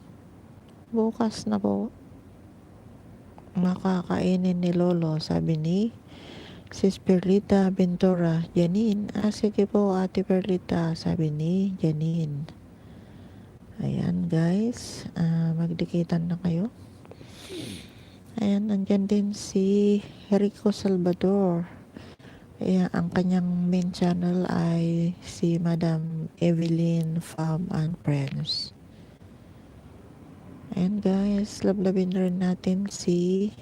na po makakainin ni Lolo, sabi ni Sis Perlita Ventura. Janine, sige po Ate Perlita, sabi ni Janine. Ayan guys, magdikitan na kayo. Ayan, nandyan din si Rico Salvador. Ayan, ang kanyang main channel ay si Madam Evelyn Farm and Friends. Ayan guys, lablabin rin natin si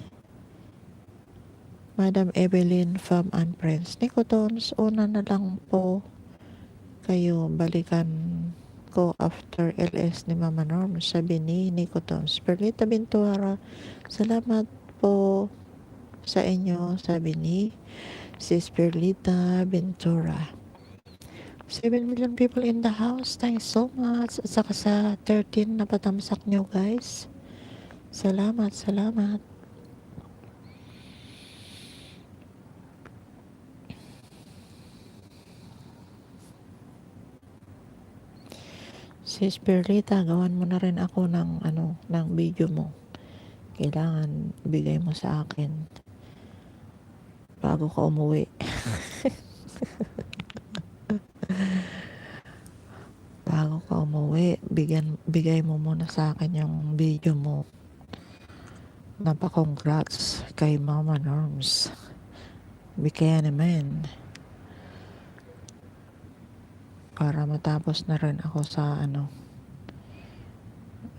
Madam Evelyn Farm and Friends. Nicotons, una na lang po kayo, balikan ko after LS ni Mama Norm, sabi ni Nicotons. Perlita Ventura, salamat po sa inyo, sabi ni Sis Perlita Ventura. 7 million people in the house, thanks so much. At saka sa 13 na patamsak nyo guys, salamat. Sis Perlita, gawan mo na rin ako ng video mo kailangan bigay mo sa akin bago ka umuwi. Bago ka umuwi, bigay mo muna sa akin yung video mo. Napa-congrats kay Mama Norms. Bigyan naman. Para matapos na rin ako sa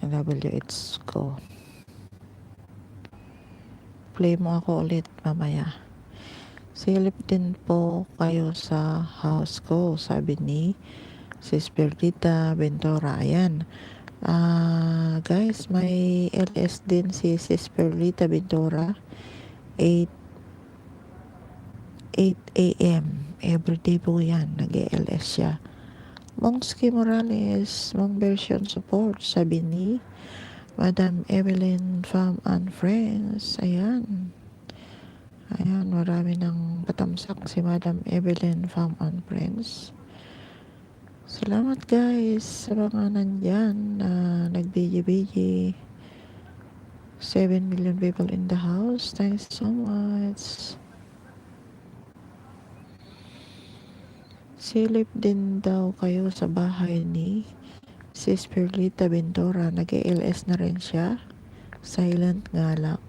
WH ko. Play mo ako ulit mamaya. Silip din po kayo sa house ko, sabi ni Sis Perdita Ventura. Ayan. Guys, may LS din si Sis Perdita Ventura. 8 a.m. Everyday po yan. Nag-LS siya. Mongski Morales, Mong version support, sabi ni Madam Evelyn Fam and Friends. Ayan. Ayan, marami ng patamsak si Madam Evelyn Fam and Friends. Salamat guys sa mga nandyan na nag-BG. 7 million people in the house. Thanks so much. Silip din daw kayo sa bahay ni Sis Perlita Ventura. Nag-LS na rin siya. Silent nga lang.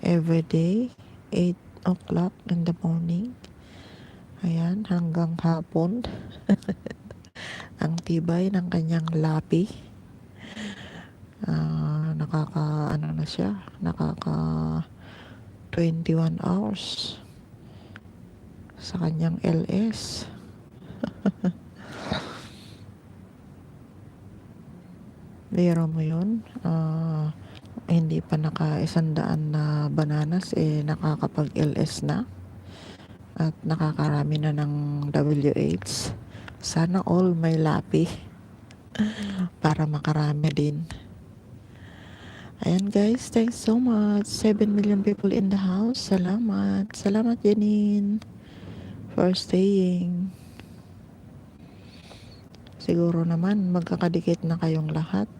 Everyday 8 o'clock in the morning. Ayan, hanggang hapon. Ang tibay ng kanyang lapi. Na siya. 21 hours sa kanyang LS. Biro mo yun. Hindi pa naka-100 na bananas, nakakapag-LS na. At nakakarami na ng WH. Sana all may lapi. Para makarami din. Ayan guys, thanks so much. 7 million people in the house. Salamat. Salamat Janine for staying. Siguro naman magkakadikit na kayong lahat.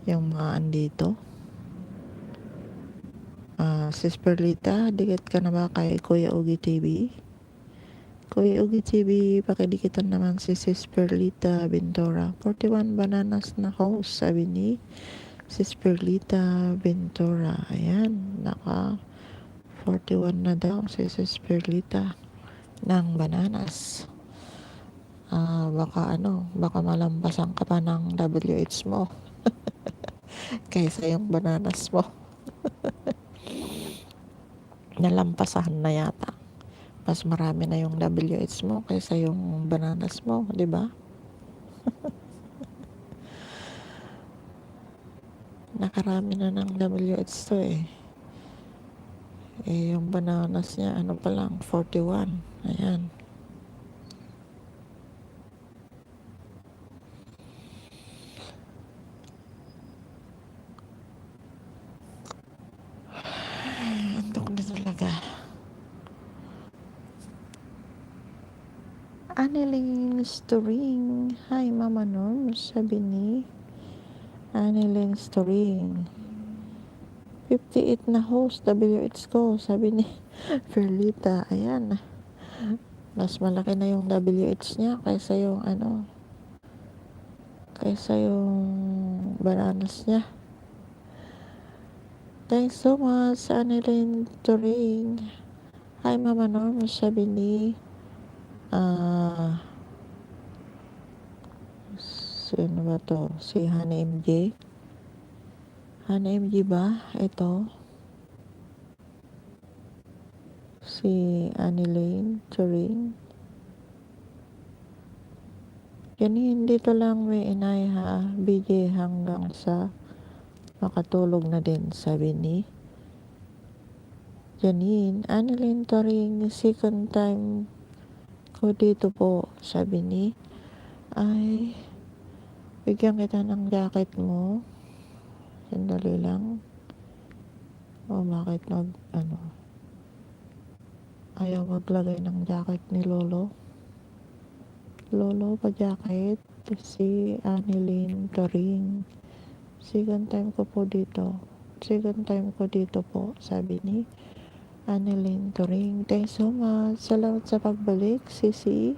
Yung mga andito. Sis Perlita, dikit ka na ba kay Kuya Ugi TV? Kuya Ugi TV, pakidikitan naman si Sis Perlita Ventura. 41 bananas na host, sabi ni Sis Perlita Ventura. Ayan, naka 41 na daw si Sis Perlita ng bananas. Baka malampasan ka pa ng WH mo kaysa yung bananas mo. Nalampasahan na yata. Mas marami na yung WH mo kaysa yung bananas mo, di ba? Nakarami na ng WH to yung bananas niya, pa lang, 41. Ayan. Antok na talaga. Aniling Storing. Hi, Mama Norms, sabi ni Aniling Storing. 58 na host, WH ko, sabi ni Perlita. Ayan. Mas malaki na yung WH niya kaysa yung bananas niya. Thanks so much, Aniling Storing. Hi, Mama Norms, sabi ni sino ba to? Si Hana MJ. Hana MJ ba? Ito. Si Aniline Turing. Yan, dito lang may inay ha. BJ hanggang sa makatulog na din, sabi ni Janine. Aniline Turing, second time ko dito po, sabi ni ay bigyan kita ng jacket mo. Sandali lang. Bakit ayaw maglagay ng jacket ni Lolo? Lolo pa jacket si Aniline Turing. Second time ko po dito. Second time ko dito po, sabi ni Annalyn Turing. Thanks so much. Salamat sa pagbalik, Sisi.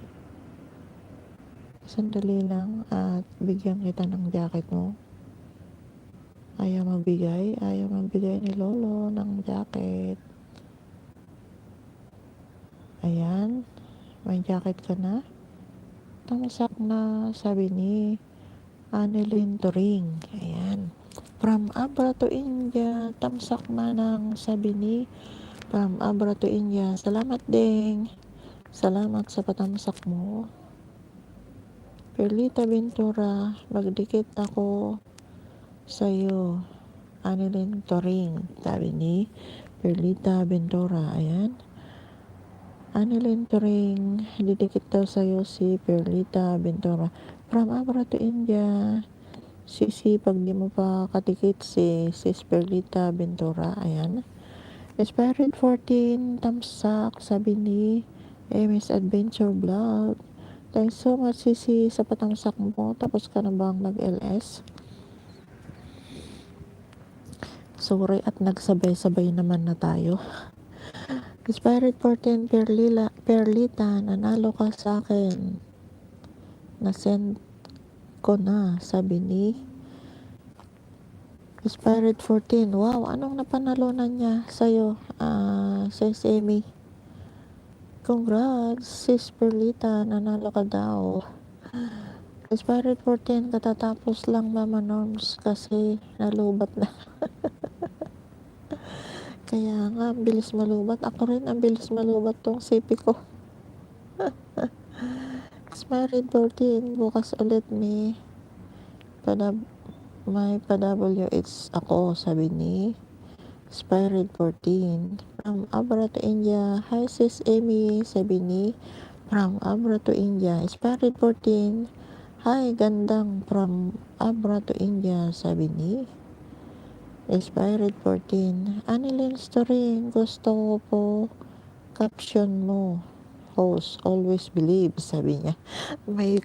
Sandali lang at bigyan kita ng jacket mo. Ayaw magbigay ni Lolo ng jacket. Ayan, may jacket ka na. Tamsak na, sabi ni Annalyn Turing. Ayan. From Abra to India, tamsak na ng sabi ni From Abra to India. Salamat ding. Salamat sa patamsak mo. Perlita Ventura, magdikit ako sa'yo. Annalyn Turing, sabi ni Perlita Ventura. Ayan. Annalyn Turing, didikit daw sa'yo si Perlita Ventura. From Abra to India. Sisi, pag di mo pa katikit si Sis Perlita Ventura. Ayan. Inspired 14, tamsak, sabi ni MS Adventure Vlog. Thanks so much, Sisi, sa patamsak mo. Tapos ka na bang mag-LS? Sorry at nagsabay-sabay naman na tayo. Inspired 14, Perlita, nanalo ka sa akin. Na-send ko na, sabi ni Inspired 14. Wow, anong napanalunan niya sa'yo, Sis Amy? Congrats, Sis Perlita, nanalo ka daw. Inspired 14, katatapos lang Mama Norms kasi nalubat na. Kaya nga, ang bilis malubat. Ako rin, ang bilis malubat tong sipi ko. Inspired 14, bukas ulit may pa-WH ako, sabi ni Inspired 14. From Abra to India. Hi, Sis Amy, sabi ni From Abra to India. Inspired 14. Hi, gandang from Abra to India, sabi ni Inspired 14. Annalyn Turing, gusto ko po caption mo. Host, always believe, sabi niya. May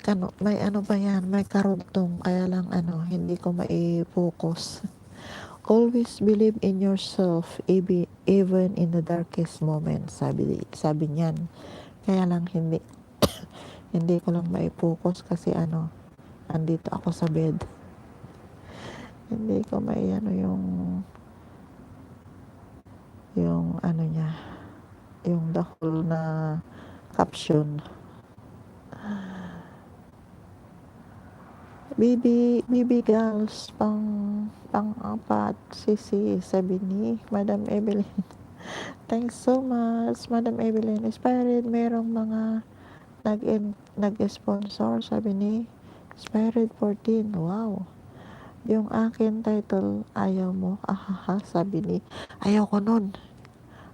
ano ba yan? May karugtong, kaya lang hindi ko mai-focus. Always believe in yourself, even in the darkest moment, sabi niyan. Kaya lang hindi ko lang mai-focus kasi andito ako sa bed. Hindi ko yung niya, yung the whole na caption. Bibi girls, pang-apat, Sisi, sabi ni Madam Evelyn. Thanks so much, Madam Evelyn. Inspired, merong mga nag-sponsor, sabi ni Inspired 14. Wow. Yung akin title, ayaw mo, ahaha, sabi ni, ayaw ko nun.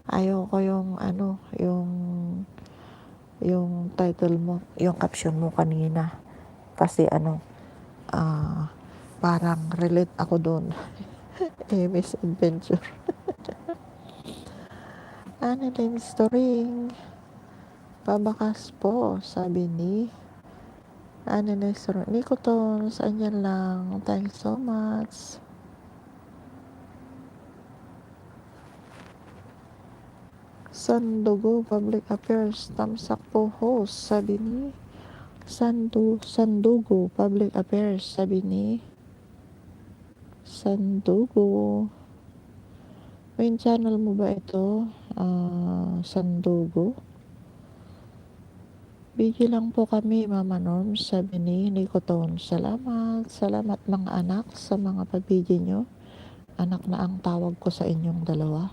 Ayaw ko yung title mo, yung caption mo kanina. Kasi parang relate ako doon. MS Adventure. Annalyn Turing, pabakas po, sabi ni Annalyn Turing. Nikoton, saan yan lang. Thanks so much. Sandugo Public Affairs, tamsak po host, sabi ni Sandugo Public Affairs, sabi ni Sandugo. Main channel mo ba ito? Sandugo. Bigyan lang po kami, Mama Norms, sabi ni Nikoton. Salamat mga anak sa mga pagbigyan nyo. Anak na ang tawag ko sa inyong dalawa,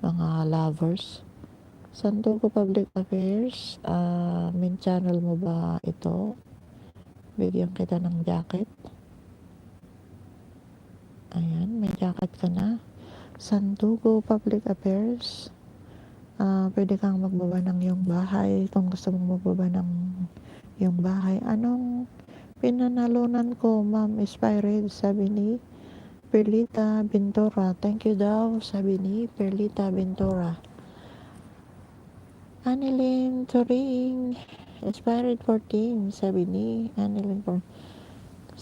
mga lovers. Sandugo Public Affairs, main channel mo ba ito? Bigyan kita ng jacket. Ayan, may jacket ka na. Sandugo Public Affairs. Pwede kang magbaba ng iyong bahay kung gusto mong magbaba ng iyong bahay. Anong pinanalunan ko, Ma'am Inspired, sabi ni Perlita Ventura. Thank you daw, sabi ni Perlita Ventura. Annalyn Turing, Inspired 14, sabi ni Annalyn Turing.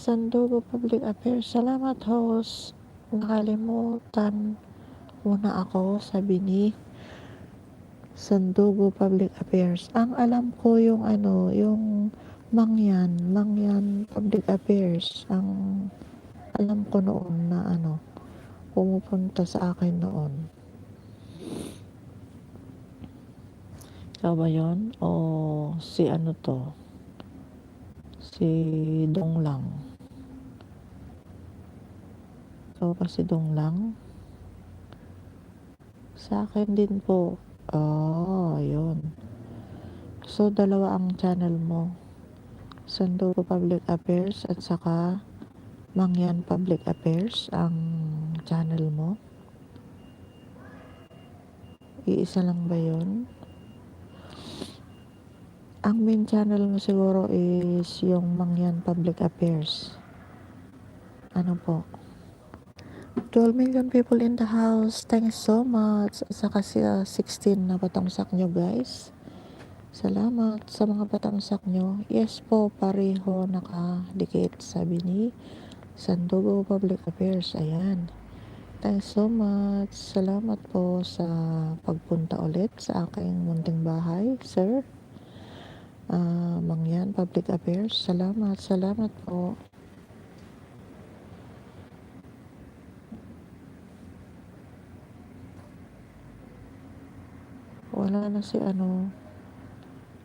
Sandugo Public Affairs. Salamat, host. Nakalimutan muna ako, sabi ni Sandugo Public Affairs. Ang alam ko yung yung Mangyan Public Affairs. Ang alam ko noon na pumupunta sa akin noon. Ikaw ba yun? O si to? Si Dong Lang. Ikaw ba si Dong Lang? Sa akin din po. Oh, yun. So, dalawa ang channel mo. Sandugo Public Affairs at saka Mangyan Public Affairs ang channel mo. Iisa lang ba yun? Ang main channel mo siguro is yung Mangyan Public Affairs. Ano po? 12 million people in the house. Thanks so much. Saka 16 na patamsak nyo, guys. Salamat sa mga patamsak nyo. Yes po, pareho nakadikit, sabi ni Sandugo Public Affairs. Ayan. Thanks so much. Salamat po sa pagpunta ulit sa aking munting bahay, sir. Mangyan Public Affairs. Salamat po. Wala na si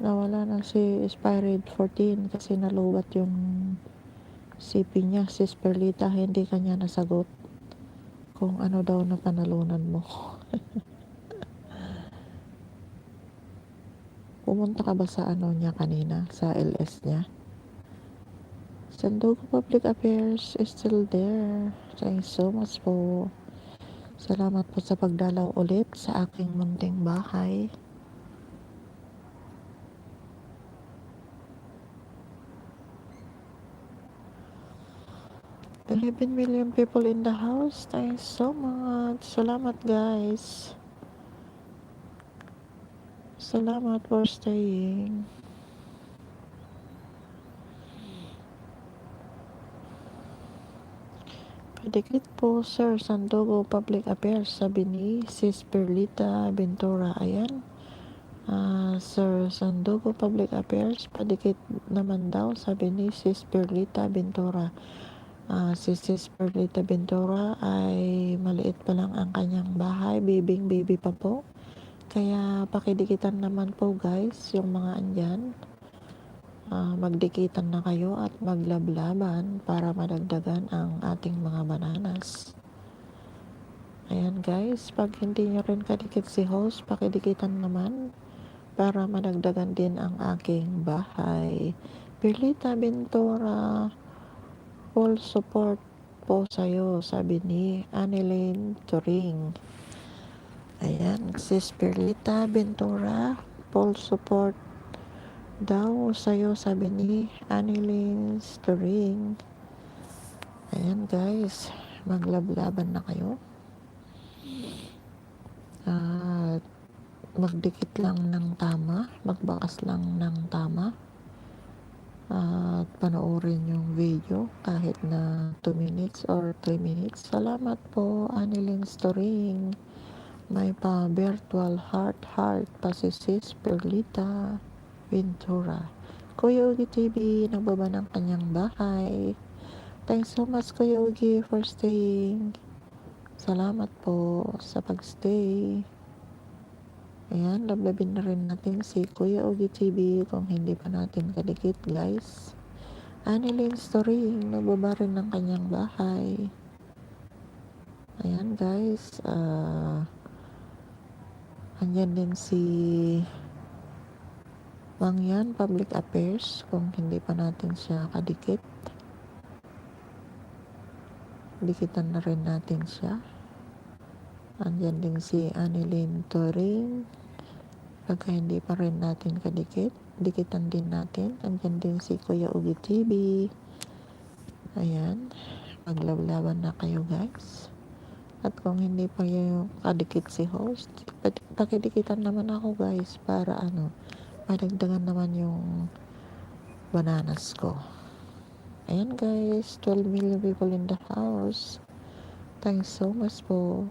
nawala na si Spirit 14 kasi nalubat yung CP niya, si Perlita. Hindi kanya nasagot kung ano daw na panalunan mo. Pumunta ka ba sa niya kanina, sa LS niya? Sandugo Public Affairs is still there. Thanks so much po. Salamat po sa pagdalaw ulit sa aking munting bahay. $11 million people in the house. Thanks so much. Salamat, guys. Salamat for staying. Padikit po, Sir Sandugo Public Affairs, sabi ni Sis Perlita Ventura. Ayan. Sir Sandugo Public Affairs, padikit naman daw, sabi ni Sis Perlita Ventura. Si Sis Perlita Ventura ay maliit pa lang ang kanyang bahay, baby pa po. Kaya pakidikitan naman po, guys, yung mga andyan. Magdikitan na kayo at maglablaban para madagdagan ang ating mga bananas. Ayan, guys, pag hindi nyo rin kadikit si host, pakidikitan naman para madagdagan din ang aking bahay. Perlita Ventura, full support po sa'yo, sabi ni Annelyn Turing. Ayan, Sis Perlita Ventura, full support daw sa'yo, sabi ni Annelyn Turing. Ayan, guys, maglablaban na kayo. At magdikit lang ng tama, magbakas lang ng tama. At panoorin yung video kahit na 2 minutes or 3 minutes. Salamat po, Annelyn Turing. May pa virtual heart pa si Sis Perlita Ventura. Kuya Ugi TV, nagbaba ng kanyang bahay. Thanks so much, Kuya Ugi, for staying. Salamat po sa pagstay. Ayan, lablabin na rin natin si Kuya Ugi TV kung hindi pa natin kadikit, guys. Annelyn Turing, nagbaba rin ng kanyang bahay. Ayan, guys. Andyan din si Mangyan Public Affairs kung hindi pa natin siya kadikit. Dikitan na rin natin siya. Andyan din si Annelyn Turing. Pagka hindi pa rin natin kadikit, dikitan din natin. Andyan din si Kuya Ugi TV. Ayan. Maglablaban na kayo, guys. At kung hindi pa yung kadikit si host, pakidikitan naman ako, guys, para madagdagan naman yung bananas ko. Ayan guys, 12 million people in the house. Thanks so much po.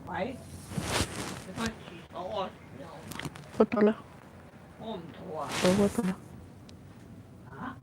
Phải, để coi chị ôi, Ba't pala? ôm thua. Ba't pala? Hả?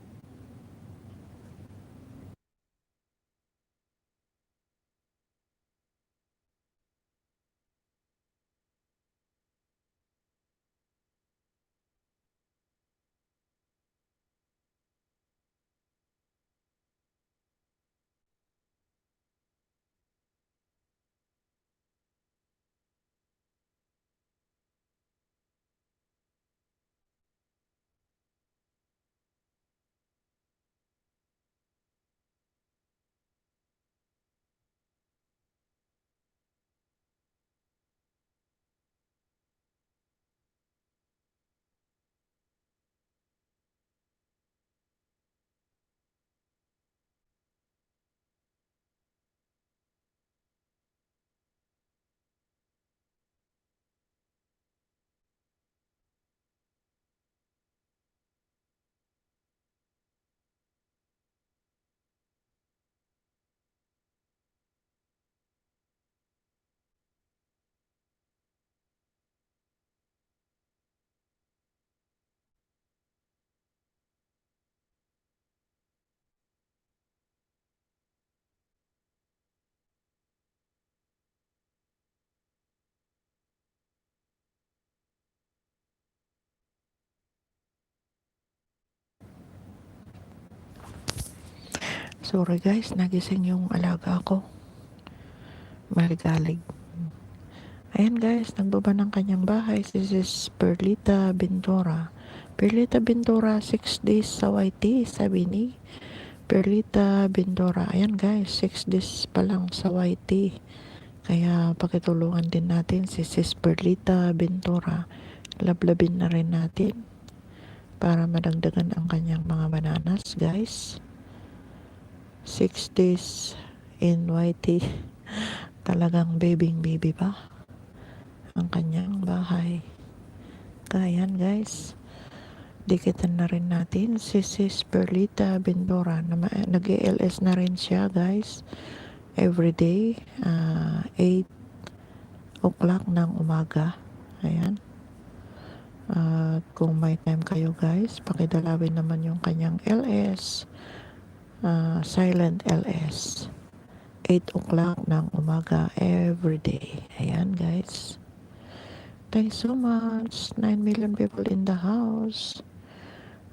Sorry guys, nagising yung alaga ko. Maligalig. Ayan guys, nagbaba ng kanyang bahay. This is Perlita Ventura. Perlita Ventura, 6 days sa YT, sabi ni Perlita Ventura. Ayan guys, 6 days pa lang sa YT. Kaya pakitulungan din natin si Sis Perlita Ventura. Lablabin na rin natin para madagdagan ang kanyang mga bananas guys. 6 days in YT. Talagang baby pa ang kanyang bahay. Kaya yan guys, dikitan na rin natin si Sis Perlita Ventura na nag-ELS na rin siya guys. Everyday, 8 o'clock ng umaga. Ayan. Kung may time kayo guys, pakidalawin naman yung kanyang LS, silent LS. 8 o'clock ng umaga everyday. Ayan guys. Thanks so much. 9 million people in the house.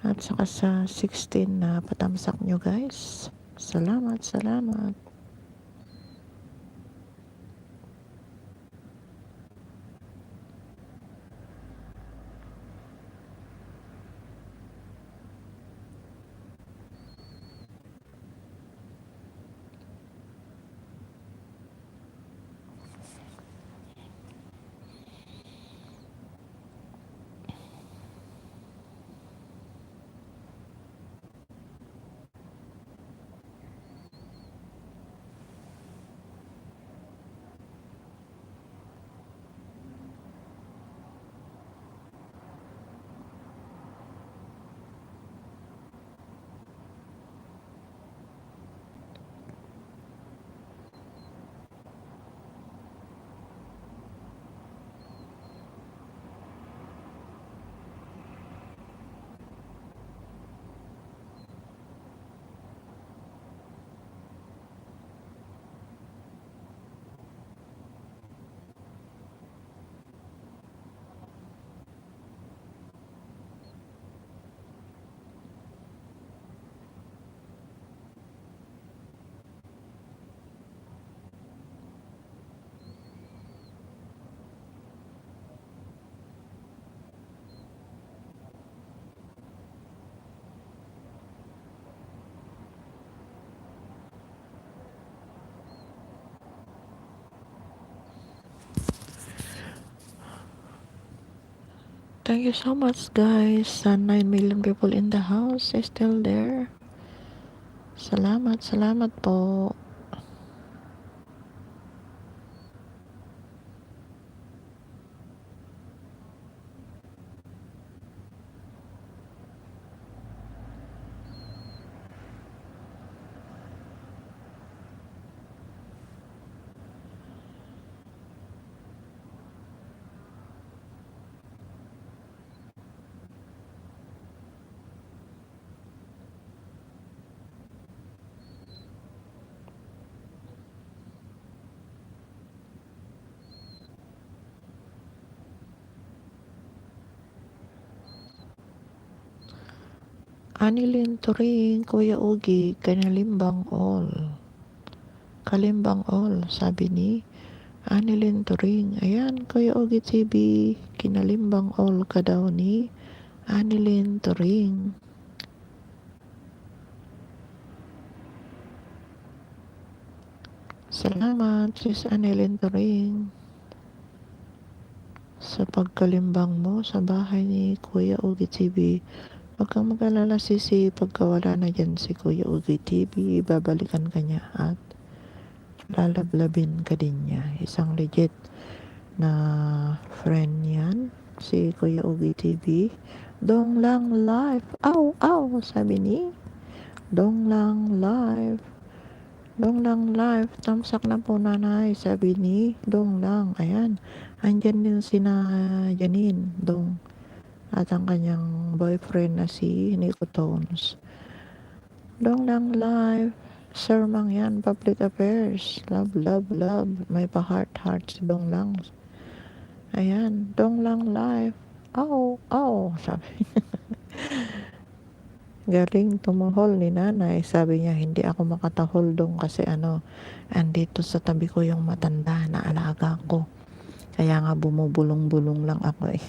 At saka sa 16 na patamsak nyo guys. Salamat, salamat. Thank you so much guys. 9 million people in the house is still there. Salamat, salamat po. Anilin Turing, Kuya Ugi, Kalimbang all. Kalimbang all, sabi ni Anilin Turing. Ayan, Kuya Ugi TV, kinalimbang all ka daw ni Anilin Turing. Salamat, Sis Anilin Turing, sa pagkalimbang mo sa bahay ni Kuya Ugi TV. Huwag kang mag-alala, Sisi, pagkawala na dyan si Kuya Ugi TV, babalikan ka niya at lalablabin ka din niya. Isang legit na friend yan, si Kuya Ugi TV. Dong lang live. Aw, aw, sabi ni Dong lang live. Dong lang live. Tamsak na po nanay, sabi ni Dong lang. Ayan, andyan din sina Janine, Dong, at ang kanyang boyfriend na si Nico Tones. Dong lang live. Sir Mang yan, public affairs. Love, love, love. May pa-heart si Dong lang. Ayan, Dong lang live. Aw, aw, sabi. Galing tumuhol ni nanay. Sabi niya, hindi ako makatahol dong kasi andito sa tabi ko yung matanda na alaga ko. Kaya nga bumubulong-bulong lang ako eh.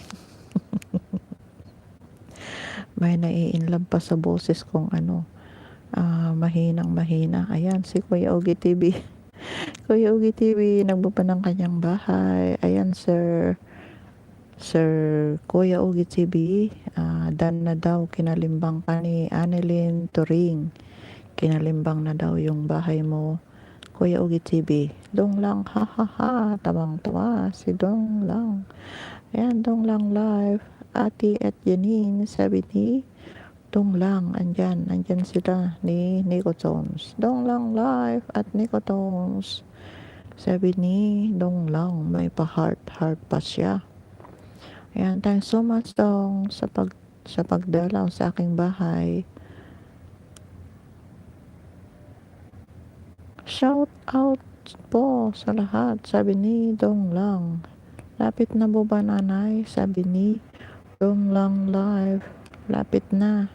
May nai-inlove pa sa boses kong mahinang mahina. Ayan, si Kuya Ugi TV. Kuya Ugi TV, nagbaba ng kanyang bahay. Ayan, Sir Kuya Ugi TV, dan na daw, kinalimbang ka ni Annelyn Turing. Kinalimbang na daw yung bahay mo, Kuya Ugi TV. Dong lang, ha ha ha, tabang-tawa si Dong lang. Ayan, Dong lang live. Ati at Janine, sabi ni Dong lang, andyan sila ni Nico Tones. Dong lang live at Nico Tones. Sabi ni Dong lang, may pa-heart pa siya. Ayan, thanks so much Dong sa pagdalaw sa aking bahay. Shout out po sa lahat, sabi ni Dong lang. Lapit na po ba nanay? Sabi ni Dong lang live. Malapit na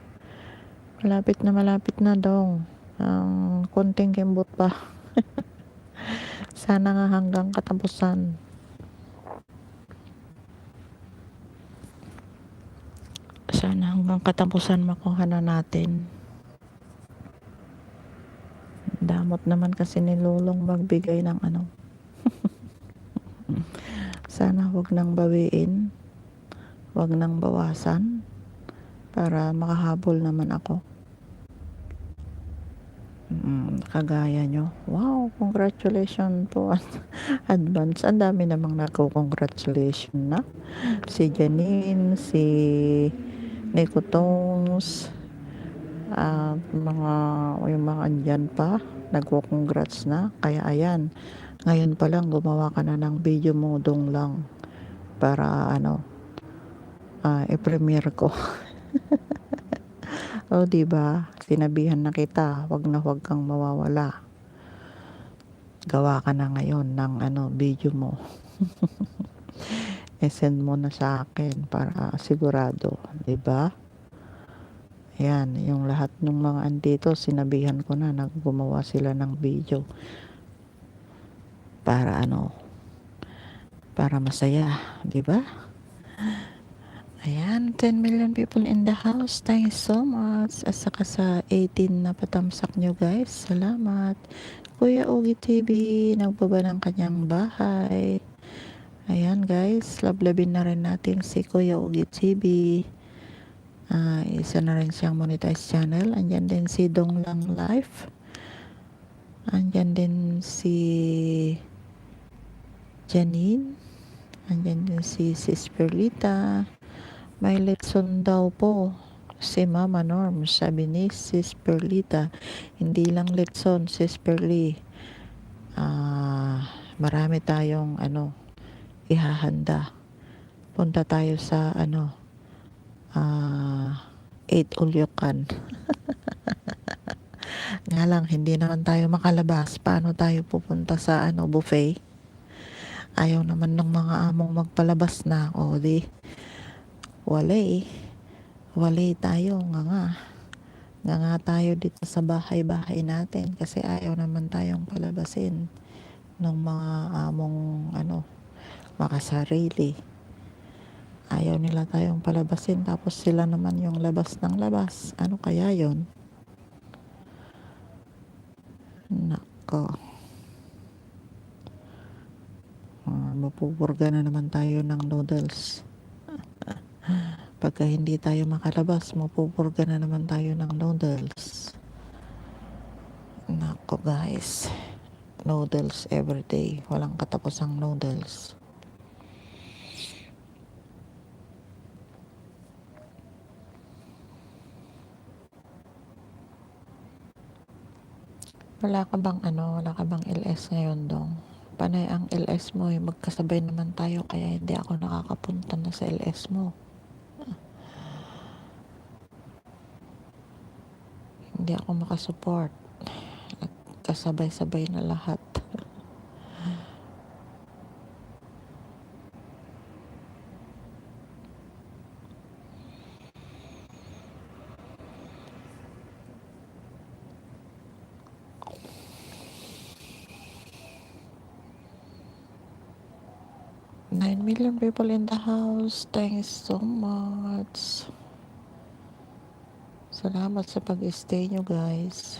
Dong. Ang konting kimbot pa. Sana nga hanggang katapusan. Sana hanggang katapusan makuha na natin. Damot naman kasi ni Lulong magbigay ng Sana wag nang bawiin, wag nang bawasan, para makahabol naman ako. Kagaya nyo. Wow, congratulations po. Advance. Ang dami namang nagko-congratulations na. Si Janine, si Nico Tones, yung mga andyan pa, nagko-congrats na. Kaya ayan, ngayon pa lang gumawa ka na ng video mo Dong lang para i-premiere ko. O diba, sinabihan na kita, wag kang mawawala. Gawa ka na ngayon ng video mo. I-send mo na sa akin para sigurado, diba? Ayan, yung lahat ng mga andito, sinabihan ko na gumawa sila ng video. Para para masaya, diba? Ayan, 10 million people in the house. Thanks so much. At saka sa 18 na patamsak nyo guys. Salamat. Kuya Ugi TV, nagbaba ng kanyang bahay. Ayan guys, lablabin na rin natin si Kuya Ugi TV. Isa na rin siyang monetized channel. Andyan din si Dong Lang Life. Andyan din si Janine. Andyan din si Sis Perlita. May lesson daw po si Mama Norm, sabi ni Sis Perlita. Hindi lang lesson, Sis Perli. Marami tayong ihahanda. Punta tayo sa 8 Ulyokan. Nga lang, hindi naman tayo makalabas. Paano tayo pupunta sa buffet? Ayaw naman ng mga among magpalabas na. O di, walay tayo nga. nga nga tayo dito sa bahay-bahay natin kasi ayaw naman tayong palabasin ng mga among makasarili. Ayaw nila tayong palabasin tapos sila naman yung labas ng labas. Ano kaya yon? Nako. Mapupurga na naman tayo ng noodles. Pagka hindi tayo makalabas, mapupurga na naman tayo ng noodles. Nako guys. Noodles everyday. Walang katapusang noodles. Wala ka bang LS ngayon dong? Panay ang LS mo magkasabay naman tayo kaya hindi ako nakakapunta na sa LS mo. Hindi ako makasupport. Kasabay-sabay na lahat. Nine million people in the house. Thanks so much. Salamat sa pag-stay nyo guys.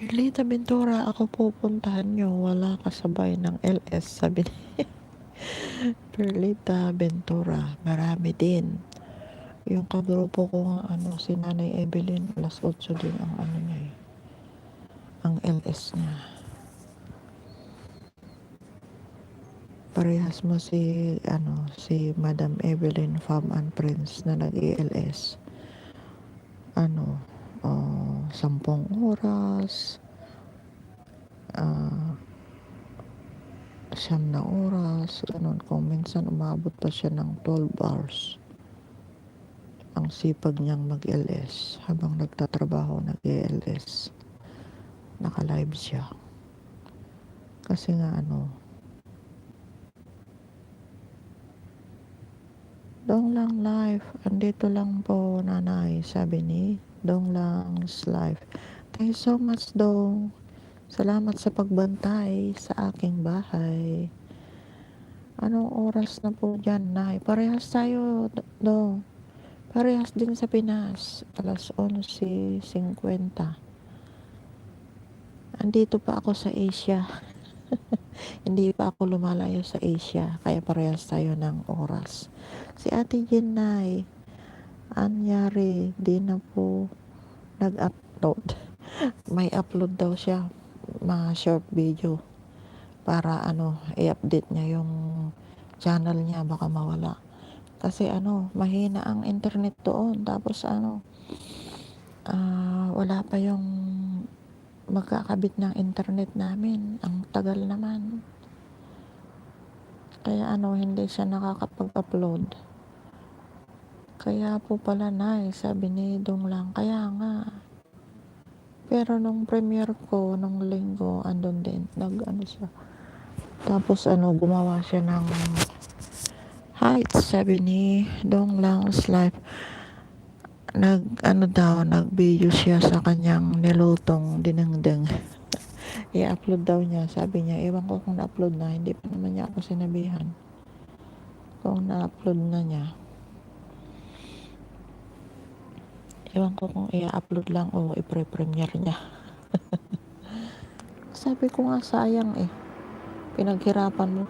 Perlita Ventura, ako pupuntahan nyo. Wala kasabay ng LS. Sabi ni Perlita Ventura. Marami din. Yung kagrupo ko nga, si Nanay Evelyn, alas 8 din ang niya ang LS niya. Parehas mo si Madam Evelyn Fam and Prince na nag-ELS. 10 oras, 9 oras, ganun. Kung minsan umabot pa siya ng 12 hours. Ang sipag niyang mag-LS habang nagtatrabaho, nag-ELS. Naka-live siya. Kasi nga Dong Lang Life, andito lang po nanay, sabi ni Dong Lang's Life. Thank you so much Dong. Salamat sa pagbantay sa aking bahay. Anong oras na po dyan, nay? Parehas tayo, Dong. Parehas din sa Pinas. Alas 11:50. Andito pa ako sa Asia. Hindi pa ako lumalayo sa Asia. Kaya parehas tayo ng oras. Si Ate Jenay, anyari, di na po nag-upload. May upload daw siya, mga short video. Para i-update niya yung channel niya, baka mawala. Kasi mahina ang internet doon. Tapos wala pa yung magkakabit ng internet namin. Ang tagal naman. Kaya hindi siya nakakapag-upload. Kaya po pala sabi ni Dong Lang, kaya nga. Pero nung premiere ko, nung linggo, andun din, siya. Tapos gumawa siya ng heights, sabi ni Dong Lang's Life. Ano daw, nag-video siya sa kanyang nilutong dinengdeng. I-upload daw niya. Sabi niya, ewan ko kung na-upload na. Hindi pa naman niya ako sinabihan. Kung na-upload na niya. Ewan ko kung i-upload lang o i-pre-premiere niya. Sabi ko nga sayang eh. Pinaghirapan mo,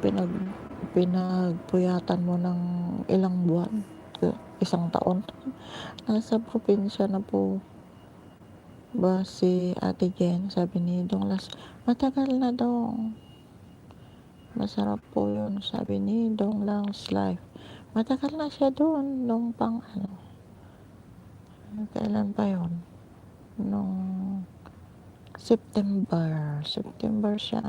pinagpuyatan mo ng ilang buwan. Isang taon. Nasa probinsya na po ba si Ate Jen? Sabi ni Donglas, matagal na dong. Masarap po yun, sabi ni Donglas Life. Matagal na siya doon, nung pang ano. Kailan pa yun? Nung September. September siya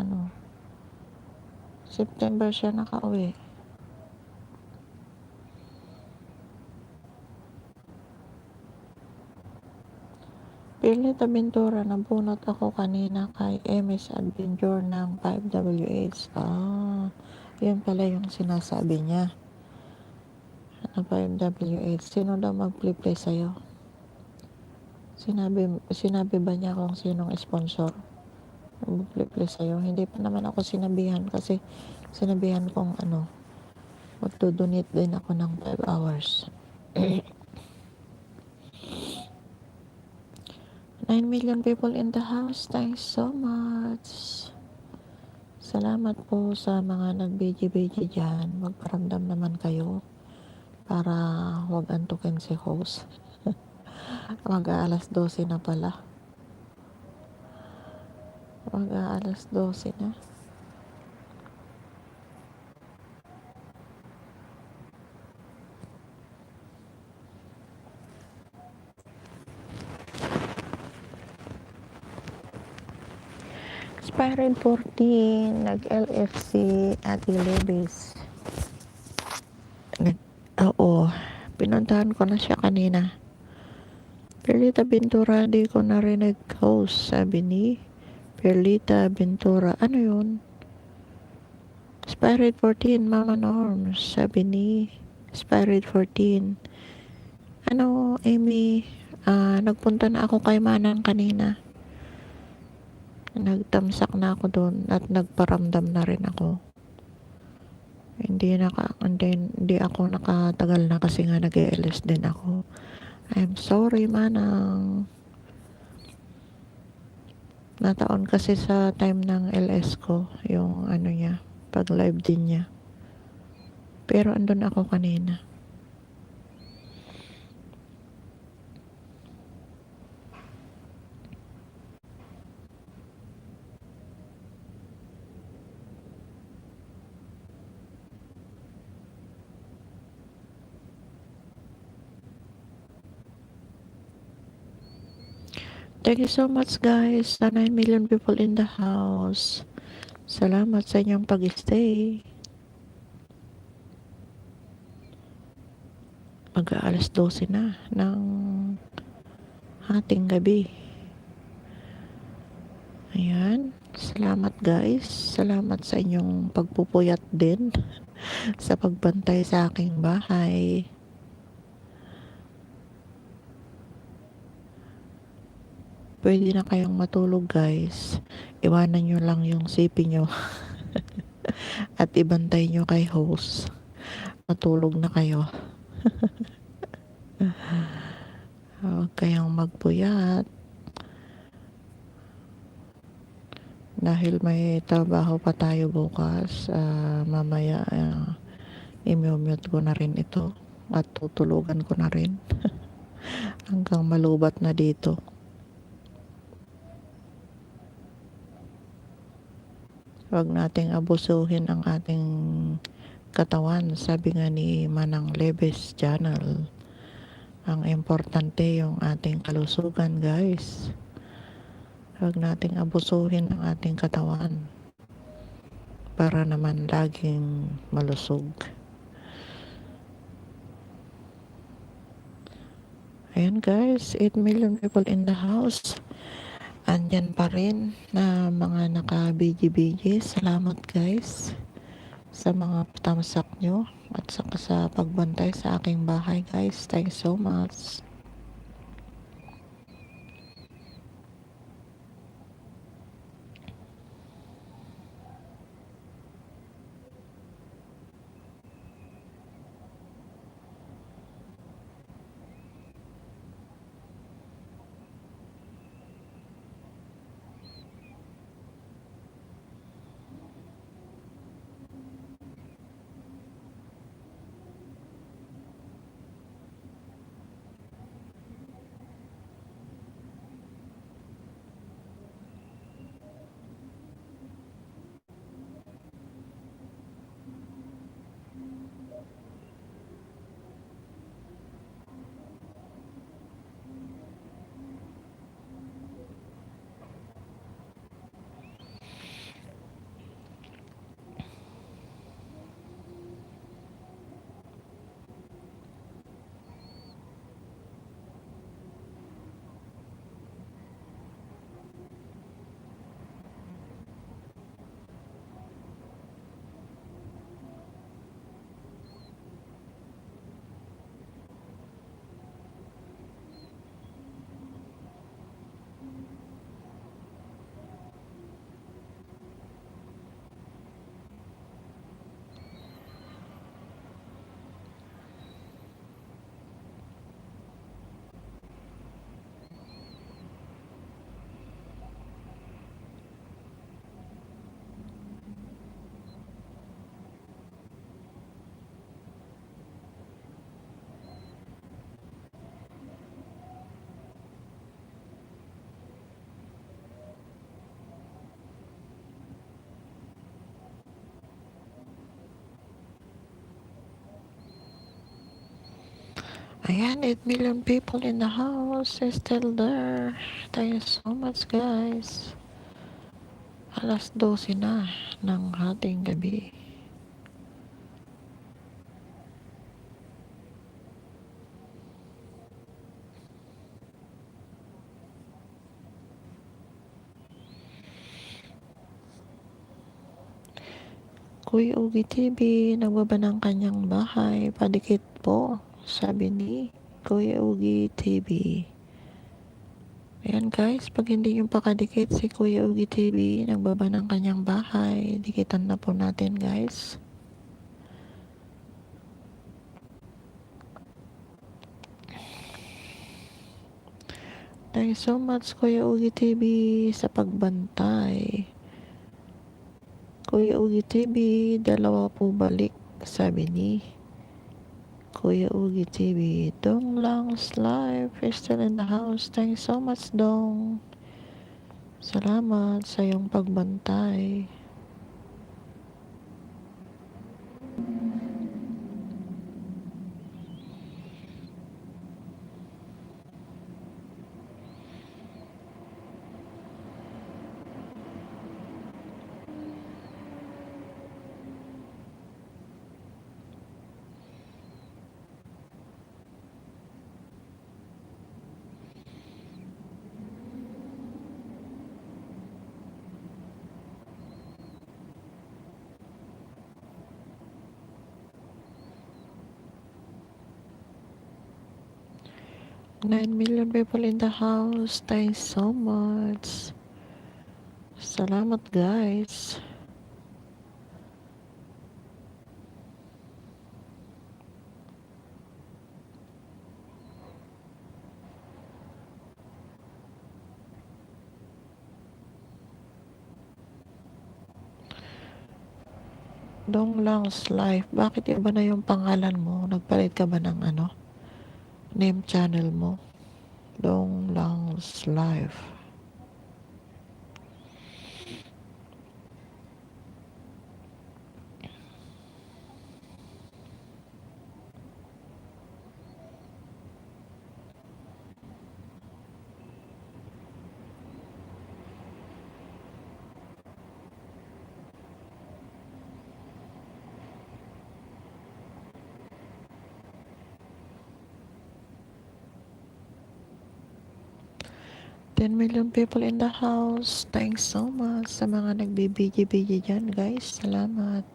nakauwi. Pirlita Ventura, nabunot ako kanina kay MS Adventure ng 5WH. Yun pala yung sinasabi niya. 5WH. Sino daw mag-play sa'yo? Sinabi ba niya kung sinong sponsor? Mag-play sa'yo? Hindi pa naman ako sinabihan kasi sinabihan kong magdo-donate din ako ng 5 hours. 9 million people in the house. Thanks so much. Salamat po sa mga nag-BG dyan. Magparamdam naman kayo para huwag antukin si host. Mag-aalas 12 na pala. Mag-aalas 12 na. Expired 14, nag-LFC Ate Levis. Oo, pinuntahan ko na siya kanina. Perlita Ventura, di ko narinig host, sabi ni Perlita Ventura. Ano yun? Expired 14, Mama Norms, sabi ni Expired 14. Ano, Amy, nagpunta na ako kay Manang kanina. Nagtamsak na ako doon at nagparamdam na rin ako. Hindi ako nakatagal na kasi nga nag-ELS din ako. I'm sorry, Manang. Nataon kasi sa time ng LS ko, yung niya, pag live din niya. Pero andun ako kanina. Thank you so much guys sa 9 million people in the house. Salamat sa inyong pag-stay. Mag-aalas 12 na ng ating gabi. Ayan. Salamat guys. Salamat sa inyong pagpupuyat din sa pagbantay sa aking bahay. Pwede na kayong matulog guys. Iwanan nyo lang yung CP nyo. At ibantay nyo kay host. Matulog na kayo. Huwag kayong magpuyat. Dahil may trabaho pa tayo bukas. Mamaya i-mute ko na rin ito. At tutulugan ko na rin. Hanggang malubat na dito. Huwag nating abusuhin ang ating katawan. Sabi nga ni Manang Leves Channel, ang importante yung ating kalusugan guys. Huwag nating abusuhin ang ating katawan para naman laging malusog. Ayan guys, 8 million people in the house. Andyan pa rin na mga naka-BG. Salamat guys sa mga tamsak nyo at saka sa pagbantay sa aking bahay guys. Thanks so much. Ayan, 8 million people in the house is still there. Thank you so much, guys. Alas 12 na ng hating gabi. Kuya Ugi TV, nagbaba ng kanyang bahay. Padikit po, sabi ni Kuya Ugi TV. Ayan guys, pag hindi nyo pakadikit si Kuya Ugi TV, nagbaba ng kanyang bahay. Dikitan na po natin guys. Thank you so much Kuya Ugi TV sa pagbantay. Kuya Ugi TV, dalawa po balik, sabi ni Kuya Ugi TV. Dong Lang's Live is still in the house. Thank you so much, Dong. Salamat sa iyong pagbantay. Nine million people in the house. Thanks so much. Salamat guys. Dong Lang's Life. Bakit iba na yung pangalan mo? Nagpalit ka ba ng name channel mo? Dong Lang's Life. Ten million people in the house. Thanks so much sa mga nagbibigay-bigay dyan guys. Salamat.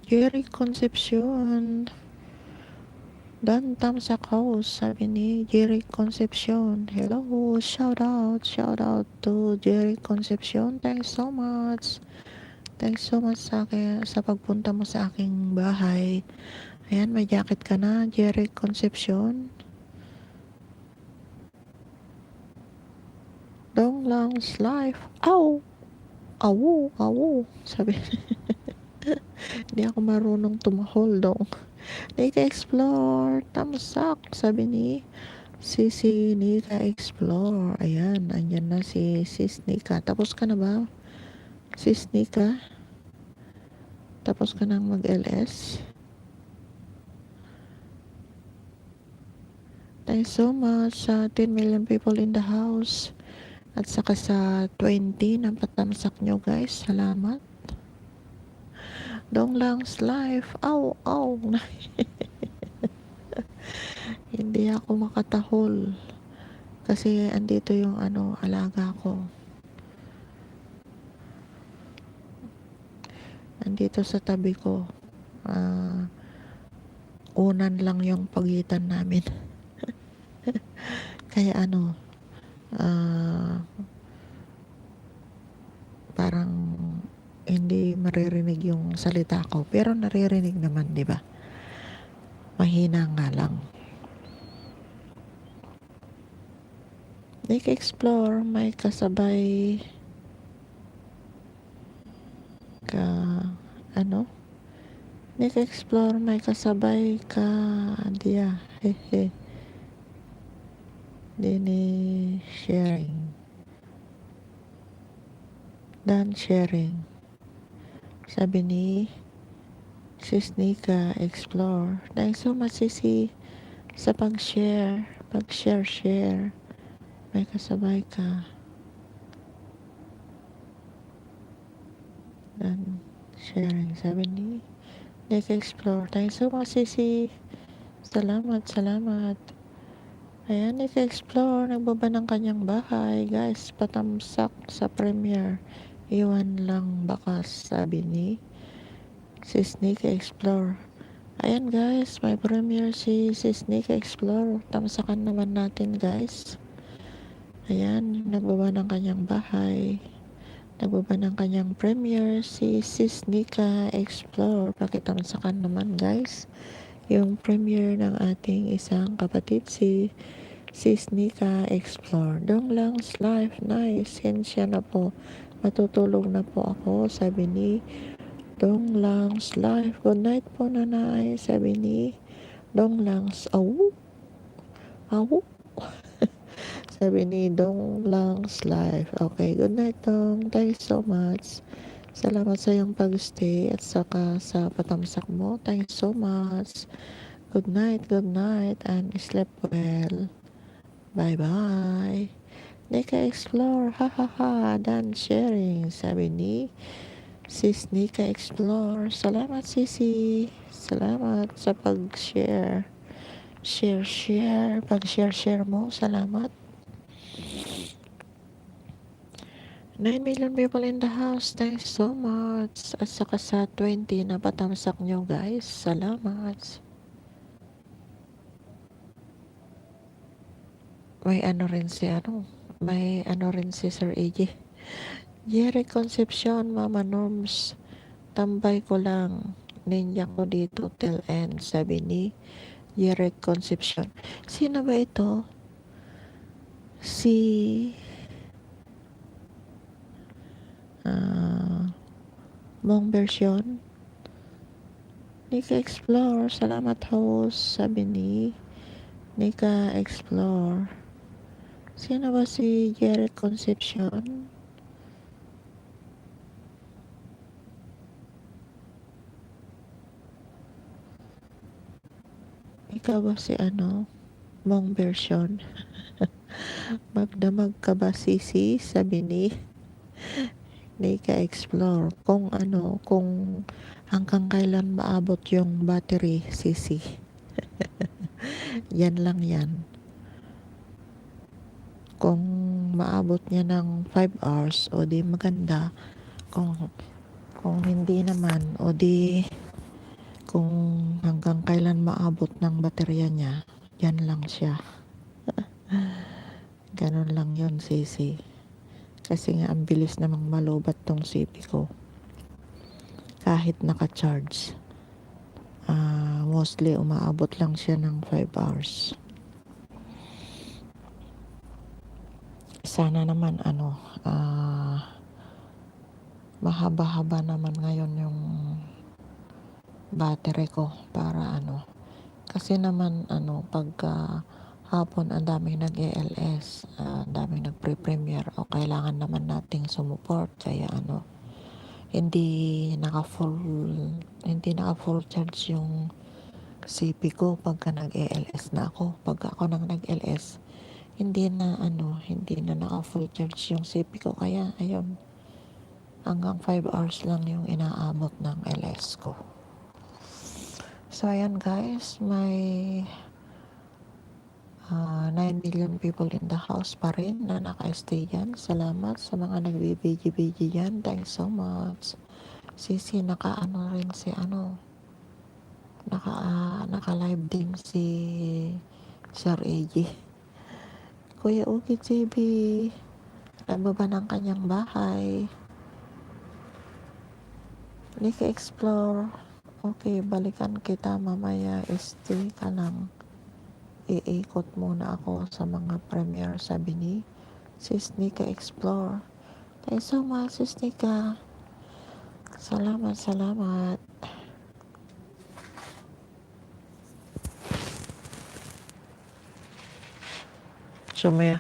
Jerry Concepcion. Dan Tamsak House, sabi ni Jerry Concepcion. Hello, shout out to Jerry Concepcion. Thanks so much. Thanks so much sa akin, sa pagpunta mo sa aking bahay. Ayan, may jacket ka na, Jerry Concepcion. Dong Lang's Life. Ow! Awu, awu. Sabi. Hindi ako marunong tumahol dong. Nika Explore. Tamsak. Sabi ni Sisi Nika Explore. Ayan, andyan na si Sis Nika. Tapos ka na ba? Sis Nika? Tapos ka nang mag-LS? Thanks so much sa 10 million people in the house. At saka sa 20 na patamsak nyo guys. Salamat. Dong Lang's Life. Aw, aw. Hindi ako makatahol. Kasi andito yung alaga ko. Andito sa tabi ko. unan lang yung pagitan namin. Kaya parang hindi maririnig yung salita ko, pero naririnig naman, di ba? Mahina nga lang. Explore, may kasabay ka, explore, may kasabay ka, diya, hehe. Dini sharing. Done sharing. Sabi ni Sis Nika, explore. Thanks so much, Sisi, sa pag-share. Pag-share. May kasabay ka. Done sharing. Sabi ni Nika, explore. Thanks so much, Sisi. Salamat. Ayan, explore. Nagbaba ng kanyang bahay. Guys, patamsak sa premiere. Iwan lang bakas, sabi ni Sis Nika, explore. Ayan guys, may premiere si Sis Nika, explore. Tamsakan naman natin guys. Ayan, nagbaba ng kanyang bahay. Nagbaba ng kanyang premiere si Sis Nika, explore. Pakitamsakan naman guys yung premiere ng ating isang kapatid, si Sis Nika, explore. Dong Lang's life, nice. Hensya na po. Matutulog na po ako, sabi ni Dong Lang's life. Good night po, nanay, sabi ni Dong Lang's. Awu. Sabi ni Dong Lang's life. Okay, good night, Dong. Thanks so much. Salamat sa iyong pag-stay at saka sa patamsak mo. Thanks so much. Good night, and sleep well. Bye-bye. Nika, explore. Ha ha ha. Done sharing. Sabi ni Sis Nika, explore. Salamat, Sisi. Salamat sa pag-share. Share. Pag-share mo. Salamat. 9 million people in the house. Thanks so much. At saka sa 20 na patamsak nyo, guys. Salamat. May rin si Sir AJ. Jerry Concepcion, Mama Norms, tambay ko lang, ninja ko dito till end, sabi ni Jerry Concepcion. Sino ba ito? Si Mong version. Nika Explore, salamat host, sabi ni Nika Explore. Sino ba si Jerry Concepcion? Ikaw ba si Mong version? Magdamag ka ba, Sisi? Sabi ni Nika Explore. Kung hanggang kailan maabot yung battery, Sisi. Yan lang yan. Kung maabot niya ng 5 hours, o di maganda. Kung hindi naman, o di kung hanggang kailan maabot ng baterya niya, yan lang siya. Ganun lang yun, Sisi. Kasi nga, ang bilis namang malubat tong CP ko. Kahit naka-charge. Mostly, umaabot lang siya ng 5 hours. Sana naman, mahaba-haba naman ngayon yung battery ko para kasi naman pagka hapon ang daming nag-ELS, ang daming nagpre-premiere o kailangan naman nating sumuport, kaya hindi naka-full charge yung CP ko pagka nag-ELS na ako. Pagka ako nang nag-LS, hindi na naka-full charge yung CP ko, kaya ayun, hanggang 5 hours lang yung inaabot ng LS ko. So ayan guys, may 9 million people in the house pa rin na naka-stay dyan. Salamat sa mga nagbibigi-bigi dyan. Thanks so much. Sisi, rin si Naka-live din si Sir AJ. Kuya Ugi TV, nababa ng kanyang bahay. Lika explore. Okay, balikan kita mamaya. Stay ka lang. Iikot muna ako sa mga premiere, sabi ni Sis Nika Explore. Thank you so much, Sis Nika. Salamat, salamat. Sumaya.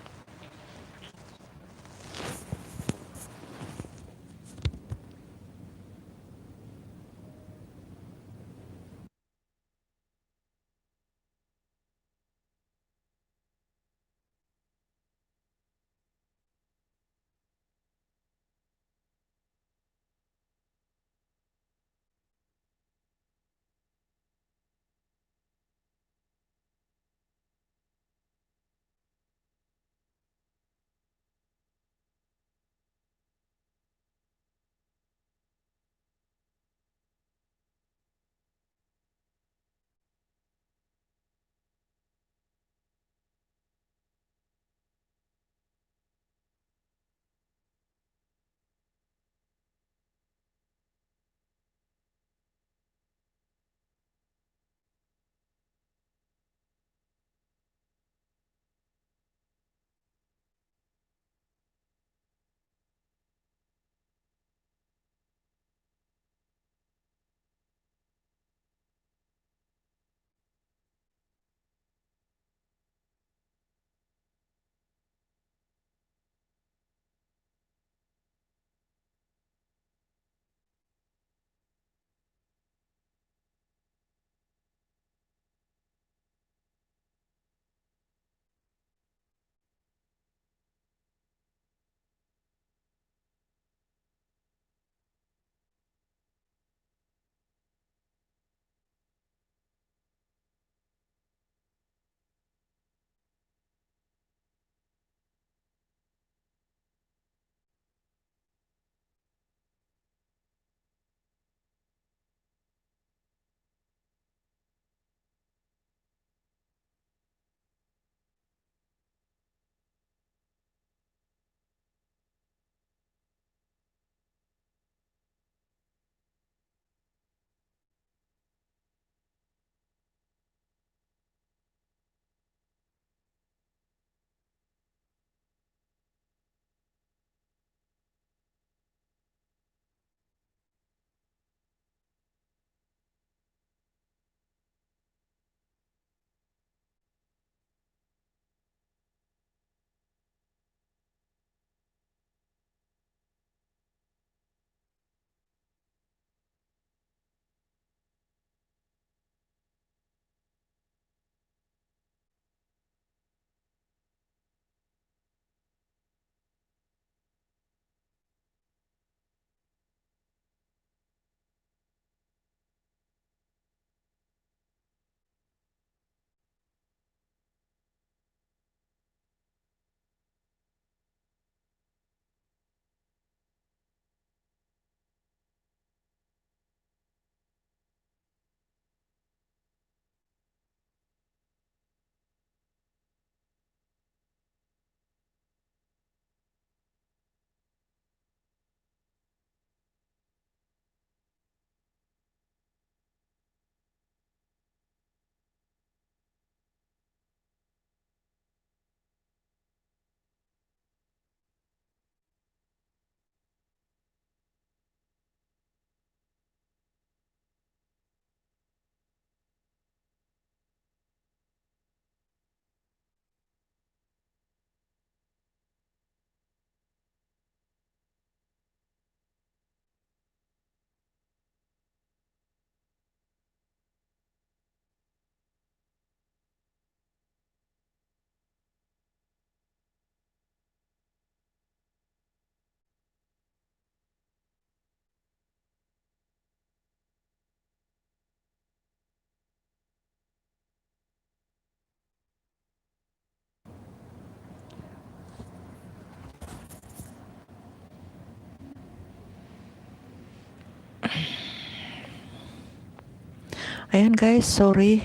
Ayan guys, sorry.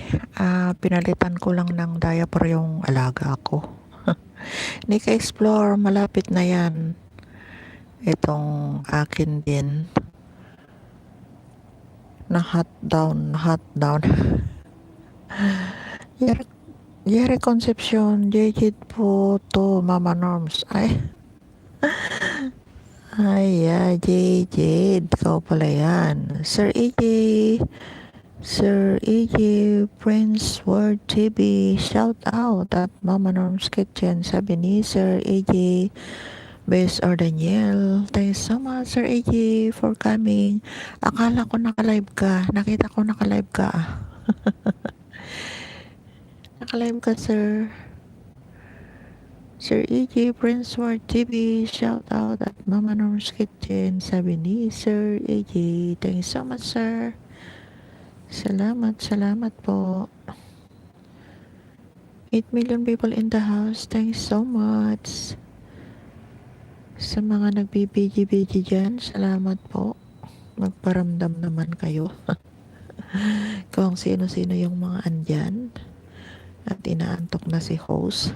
Pinalitan ko lang ng diaper yung alaga ko. Nika Explore, malapit na yan. Itong akin din. Na hot down, hot down. Yeri, Yeri Concepcion, Jejit po to Mama Norms. Ay, Jejit. Ikaw pala yan. Sir EJ. Sir EJ Prince World TV, shout out at Mama Norm's Kitchen, sabi ni Sir EJ Bes or Daniel. Thanks so much Sir EJ for coming. Akala ko naka-live ka. Nakita ko naka-live ka. Naka-live ka, sir. Sir EJ Prince World TV, shout out at Mama Norm's Kitchen, sabi ni Sir EJ. Thanks so much, sir. Salamat po. 8 million people in the house. Thanks so much. Sa mga nagbibiji-biji dyan, salamat po. Magparamdam naman kayo. Kung sino-sino yung mga andyan. At inaantok na si host.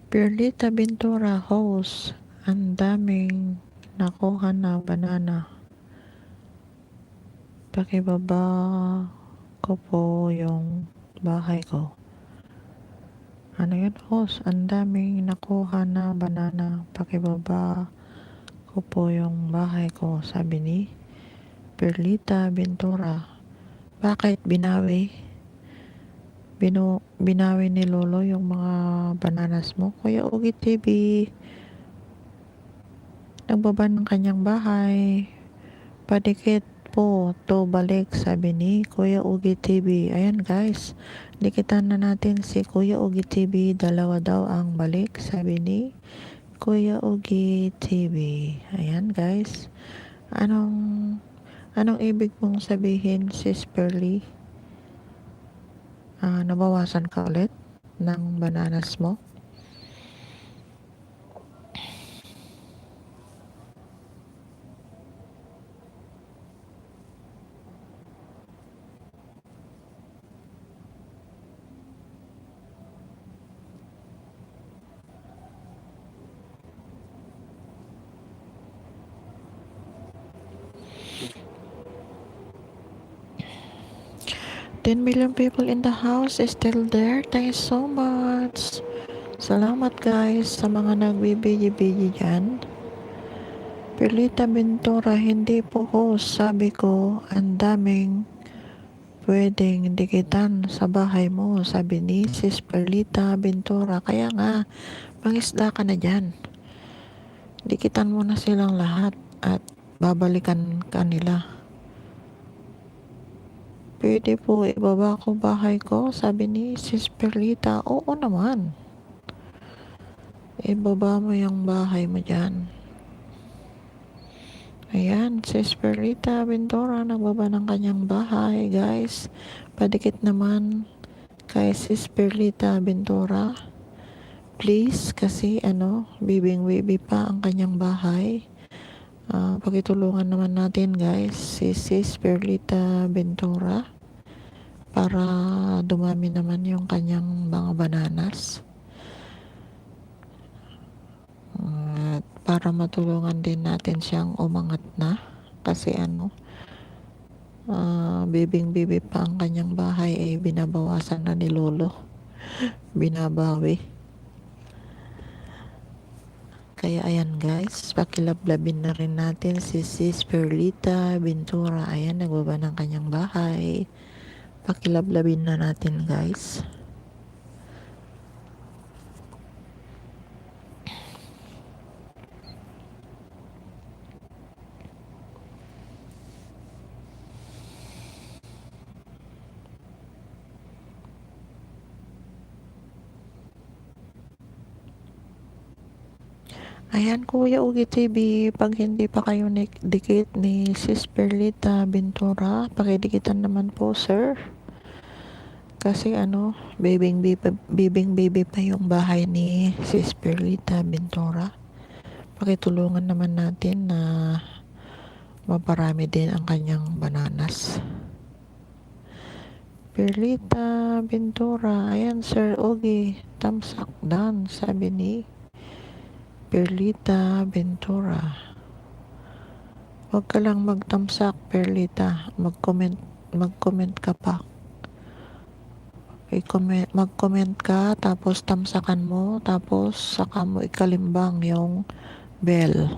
Perlita Ventura host. Ang daming nakuha na banana. Pakibaba ko po yung bahay ko. Ano yun, host? Ang daming nakuha na banana. Pakibaba ko po yung bahay ko, sabi ni Perlita Ventura. Bakit binawi? Binawi ni Lolo yung mga bananas mo. Kuya Ugi TV, nagbaba ng kanyang bahay. Padikit po to balik, sabi ni Kuya Ugi TV. Ayan guys, dikitan na natin si Kuya Ugi TV. Dalawa daw ang balik, sabi ni Kuya Ugi TV. Ayan guys, anong ibig mong sabihin, Sis Pearly? Nabawasan ka ulit ng bananas mo? $10 million people in the house is still there. Thanks so much. Salamat guys sa mga nagbibigi-bigi dyan. Perlita Ventura, hindi po host. Sabi ko, ang daming pwedeng dikitan sa bahay mo, sabi ni Sis Perlita Ventura. Kaya nga, mangisda ka na dyan. Dikitan mo na silang lahat at babalikan ka nila. Pwede po ibaba ko bahay ko, sabi ni Sis Perlita. Oo naman. Ibaba mo yung bahay mo dyan. Ayan, Sis Perlita Ventura nagbaba ng kanyang bahay, guys. Padikit naman kay Sis Perlita Ventura. Please, kasi bibing-bibi pa ang kanyang bahay. Pakitulungan naman natin, guys, si Sis Perlita Ventura para dumami naman yung kanyang mga bananas. At para matulungan din natin siyang umangat na kasi bibing-bibi pa ang kanyang bahay binabawasan na ni Lolo. Binabawi. Kaya ayan, guys, pakilablabin na rin natin si Sis Perlita Ventura. Ayan, nagbaba ng kanyang bahay. Pakilablabin na natin, guys. Ayan, Kuya Ugi TV, pag hindi pa kayo dikit ni Sis Perlita Ventura, pakidikitan naman po, sir. Kasi bibing-bibi pa yung bahay ni Sis Perlita Ventura. Pakitulungan naman natin na maparami din ang kanyang bananas. Perlita Ventura, ayan, Sir Ugi, thumbs up done, sabi ni Perlita Ventura. Huwag ka lang mag-thumbs up, Perlita. Mag-comment ka pa. Mag-comment ka, tapos tamsakan mo, tapos saka mo ikalimbang yung bell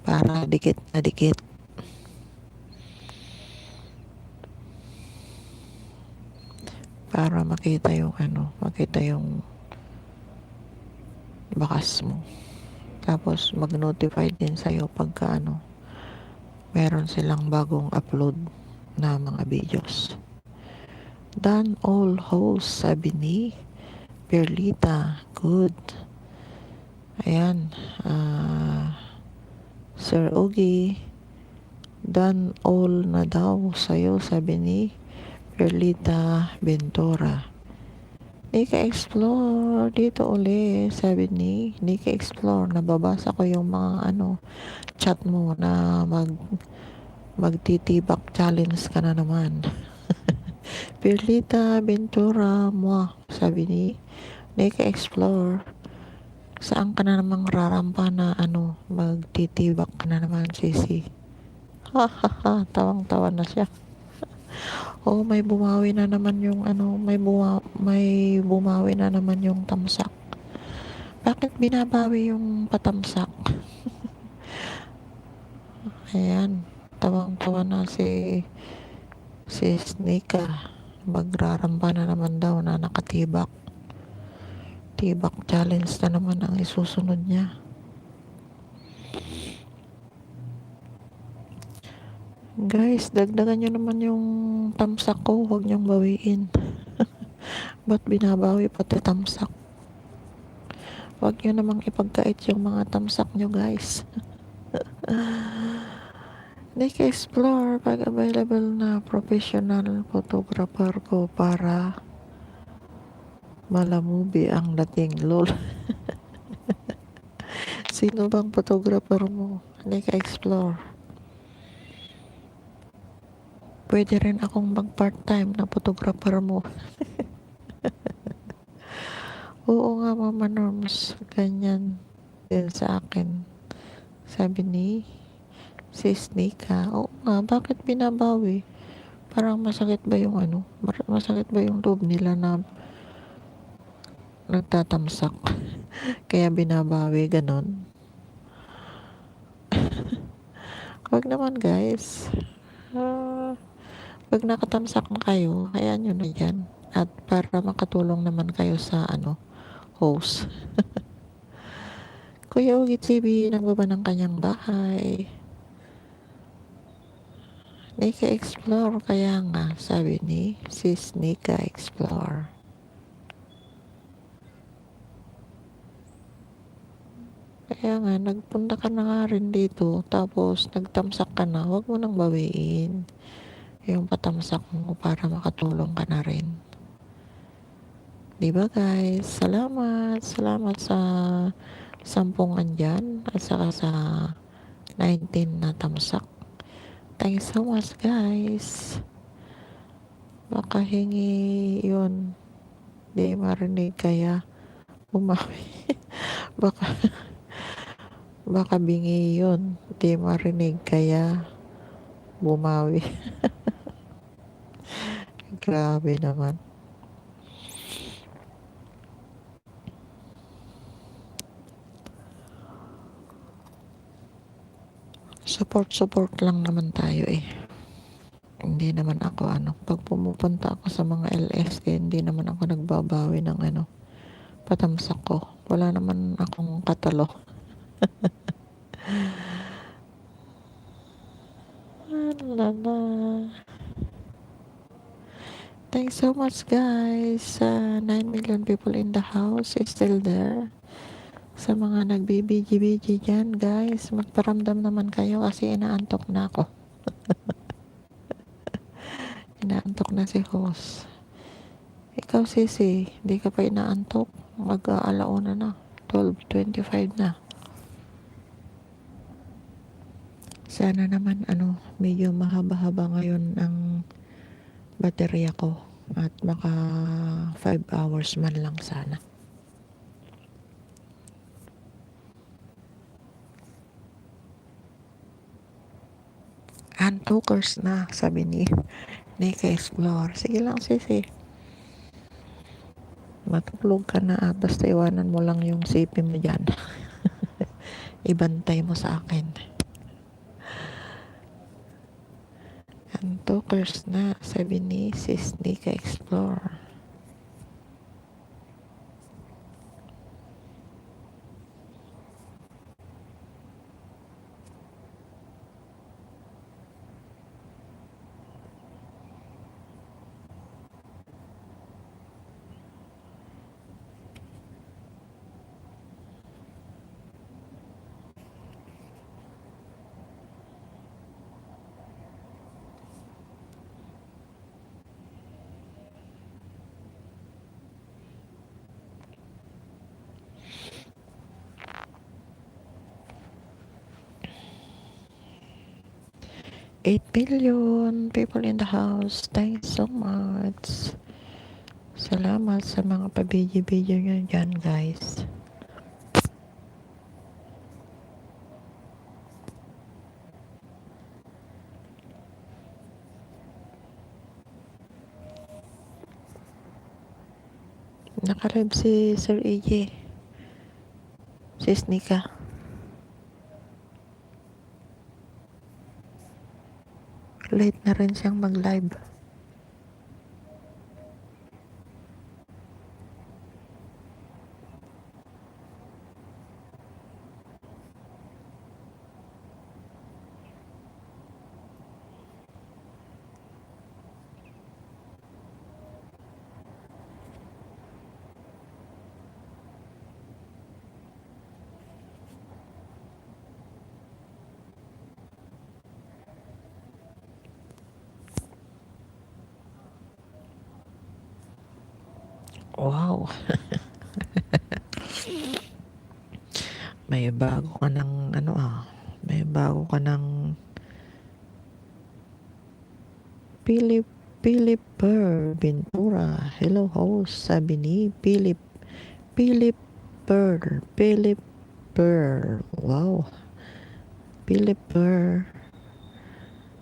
para dikit na dikit. Para makita yung bakas mo. Tapos mag-notify din sa'yo pagka meron silang bagong upload na mga videos. Done all hosts, sabi ni Perlita. Good. Ayan. Sir Ogie, done all na daw sa'yo, sabi ni Perlita Ventura. Nika Explore, dito uli, sabi ni Nika Explore. Nababasa ko yung mga chat mo na magtitibak challenge ka na naman. Perlita Ventura mo, sabi ni Nika Explore. Saan ka na namang rarampa na magtitibak ka na naman, sisi? Ha ha ha, tawang-tawa na siya. Oh, may bumawi na naman yung may bumawi na naman yung tamsak. Bakit binabawi yung patamsak? Ayan, tawang-tawa na si Snika. Magraramba na naman daw na nakatibak. Tibak challenge na naman ang isusunod niya. Guys, dagdagan nyo naman yung tamsak ko. Huwag nyong bawiin. Ba't binabawi pati tamsak? Huwag nyo namang ipagkait yung mga tamsak nyo, guys. Nick Explore, pag available na professional photographer ko para malamubi ang dating lol. Sino bang photographer mo? Nick Explore. Pwede rin akong mag-part-time na photographer mo. Oo nga, Mama Norms. Ganyan din sa akin. Sabi ni Sis Nika. Oo nga, bakit binabawi? Parang masakit ba yung masakit ba yung loob nila na nagtatamsak? Kaya binabawi, ganon. Huwag naman, guys. Pag nakatamsak na kayo, hayaan nyo na dyan. At para makatulong naman kayo sa host. Kuya Ugit TV, nagbaba ng kanyang bahay. Nika Explore, kaya nga, sabi ni Sis Nika Explore. Kaya nga, nagpunta ka na nga rin dito, tapos nagtamsak ka na, huwag mo nang bawiin yung patamsak mo para makatulong ka na rin. Diba guys? Salamat sa 10 andyan at saka sa 19 na tamsak. Thank you so much guys. Baka hingi yun, di marinig kaya bumawi. baka bingi yun, di marinig kaya bumawi. Grabe naman. Support lang naman tayo eh. Hindi naman ako pag pumupunta ako sa mga LS hindi naman ako nagbabawi ng patamsak ko. Wala naman akong katalo. Lala. Thanks so much guys. 9 million people in the house is still there. Sa mga nagbibiji-biji dyan guys, magparamdam naman kayo kasi inaantok na ako. Inaantok na si host. Ikaw Sisi, di ka pa inaantok? Mag-aalauna na. 12:25 na. Sana naman medyo mahaba-haba ngayon ang baterya ko at maka 5 hours man lang sana. Antukers na, sabi ni Nika Explore. Sige lang Sisi. Matulog ka na at basta iwanan mo lang yung sipin mo dyan. Ibantay mo sa akin. Antukers na, sabi ni Sis Nika Explore. $8 billion people in the house. Thanks so much. Salamat sa mga pabidyo-bidyo nyo dyan, guys. Nakalive si Sir AJ. Sis Nika. Late na rin siyang mag-live. Wow. May bago ka ng may bago ka ng Philip Ventura. Hello host, sabi ni Philip Pearl. Wow. Philip Pearl.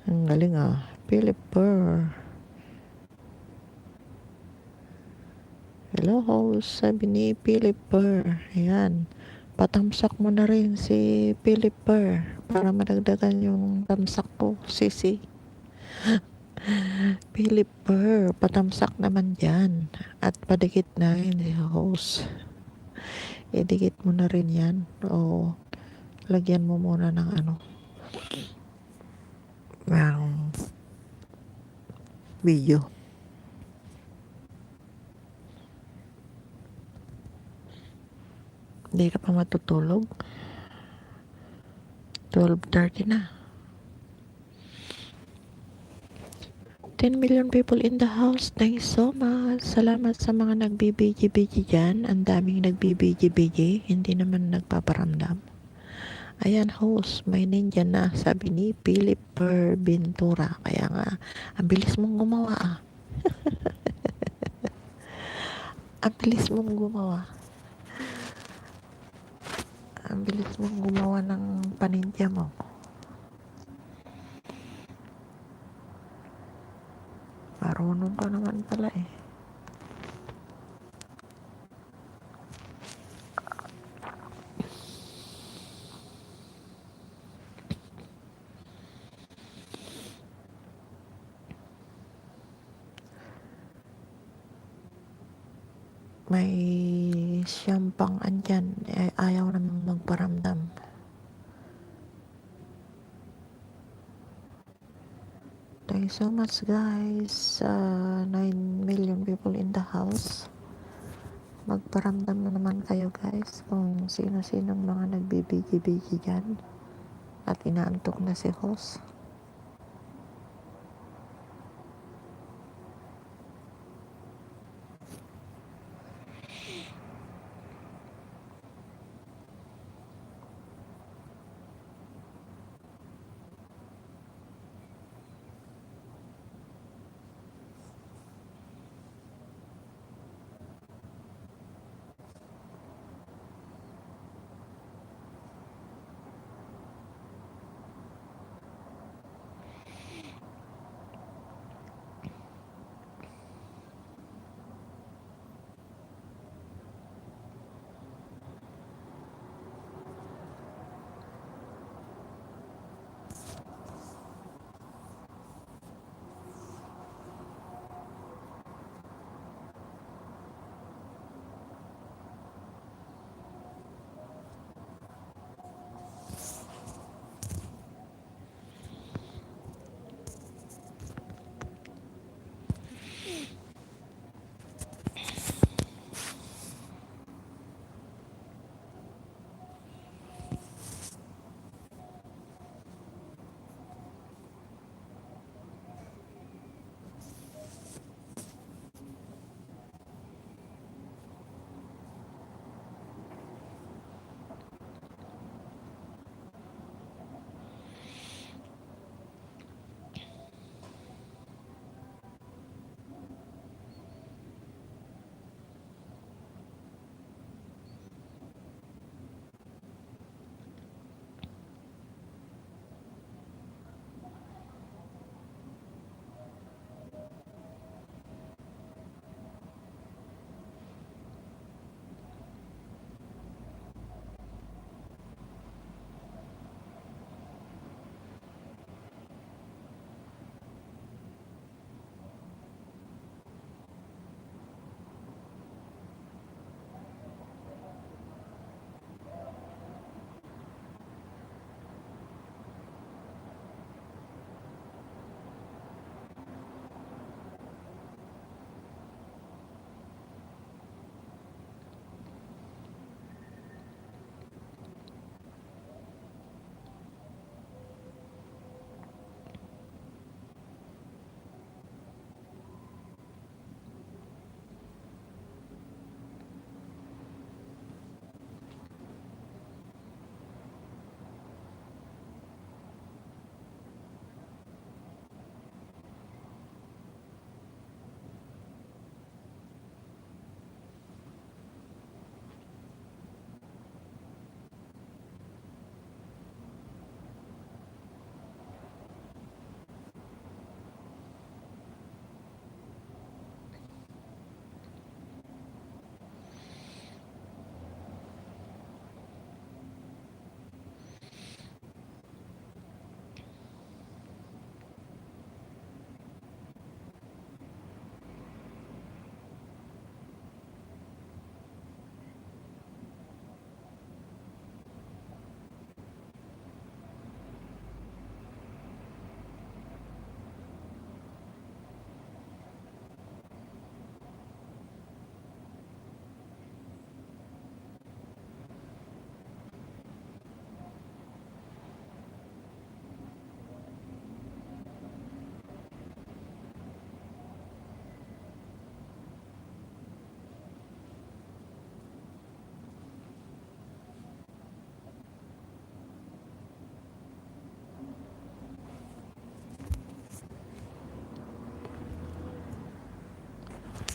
Ang galing Philip Pearl. Hello host, sabi ni Philip Pearl. Ayan. Patamsak mo na rin si Philip Pearl para madagdagan yung tamsak ko, Sisi. Philip Burr, patamsak naman dyan. At padikit na yun si host. Idikit mo na rin yan. O lagyan mo muna ng ano, ng video. Hindi ka pa matutulog. 12:30 na. 10 million people in the house. Thanks so much. Salamat sa mga nagbibiji-biji dyan. Ang daming nagbibiji-biji. Hindi naman nagpaparamdam. Ayan, host. May ninja na. Sabi ni Philip Per Ventura. Kaya nga, ang bilis mong gumawa ah. Ang bilis mong gumawa. Ang bilis mong gumawa ng paninja mo. Marunong ka naman pala eh. May siyang pang andyan. Ayaw namang magparamdam. Thank you so much guys. 9 million people in the house. Magparamdam na naman kayo guys kung sino-sinong mga nagbibigi-bigi dyan. At inaantok na si host.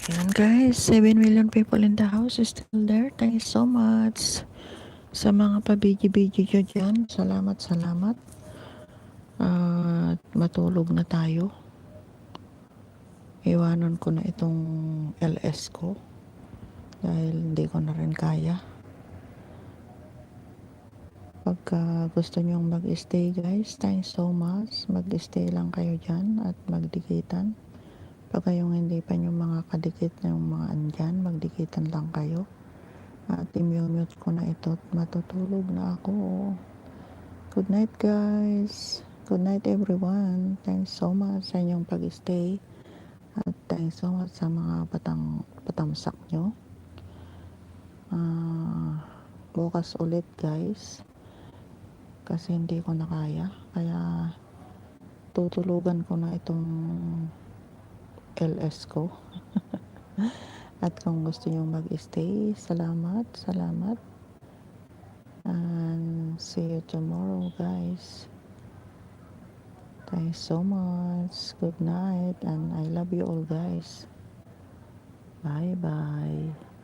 Ayan guys, 7 million people in the house is still there. Thank you so much. Sa mga pabidyo-bidyo nyo dyan, salamat. At matulog na tayo. Iwanan ko na itong LS ko. Dahil hindi ko na rin kaya. Pagka gusto nyong mag-stay guys, thanks so much. Mag-stay lang kayo dyan at magdikitan. Pag kayong hindi pa yung mga kadikit na yung mga andyan, magdikitan lang kayo. At i-mute ko na ito at matutulog na ako. Good night guys. Good night everyone. Thanks so much sa inyong pag-stay. At thanks so much sa mga patamsak nyo. Bukas ulit guys. Kasi hindi ko na kaya. Kaya tutulugan ko na itong LS ko. At kung gusto nyo mag-stay, salamat. And see you tomorrow guys. Thanks so much. Good night and I love you all guys. Bye bye.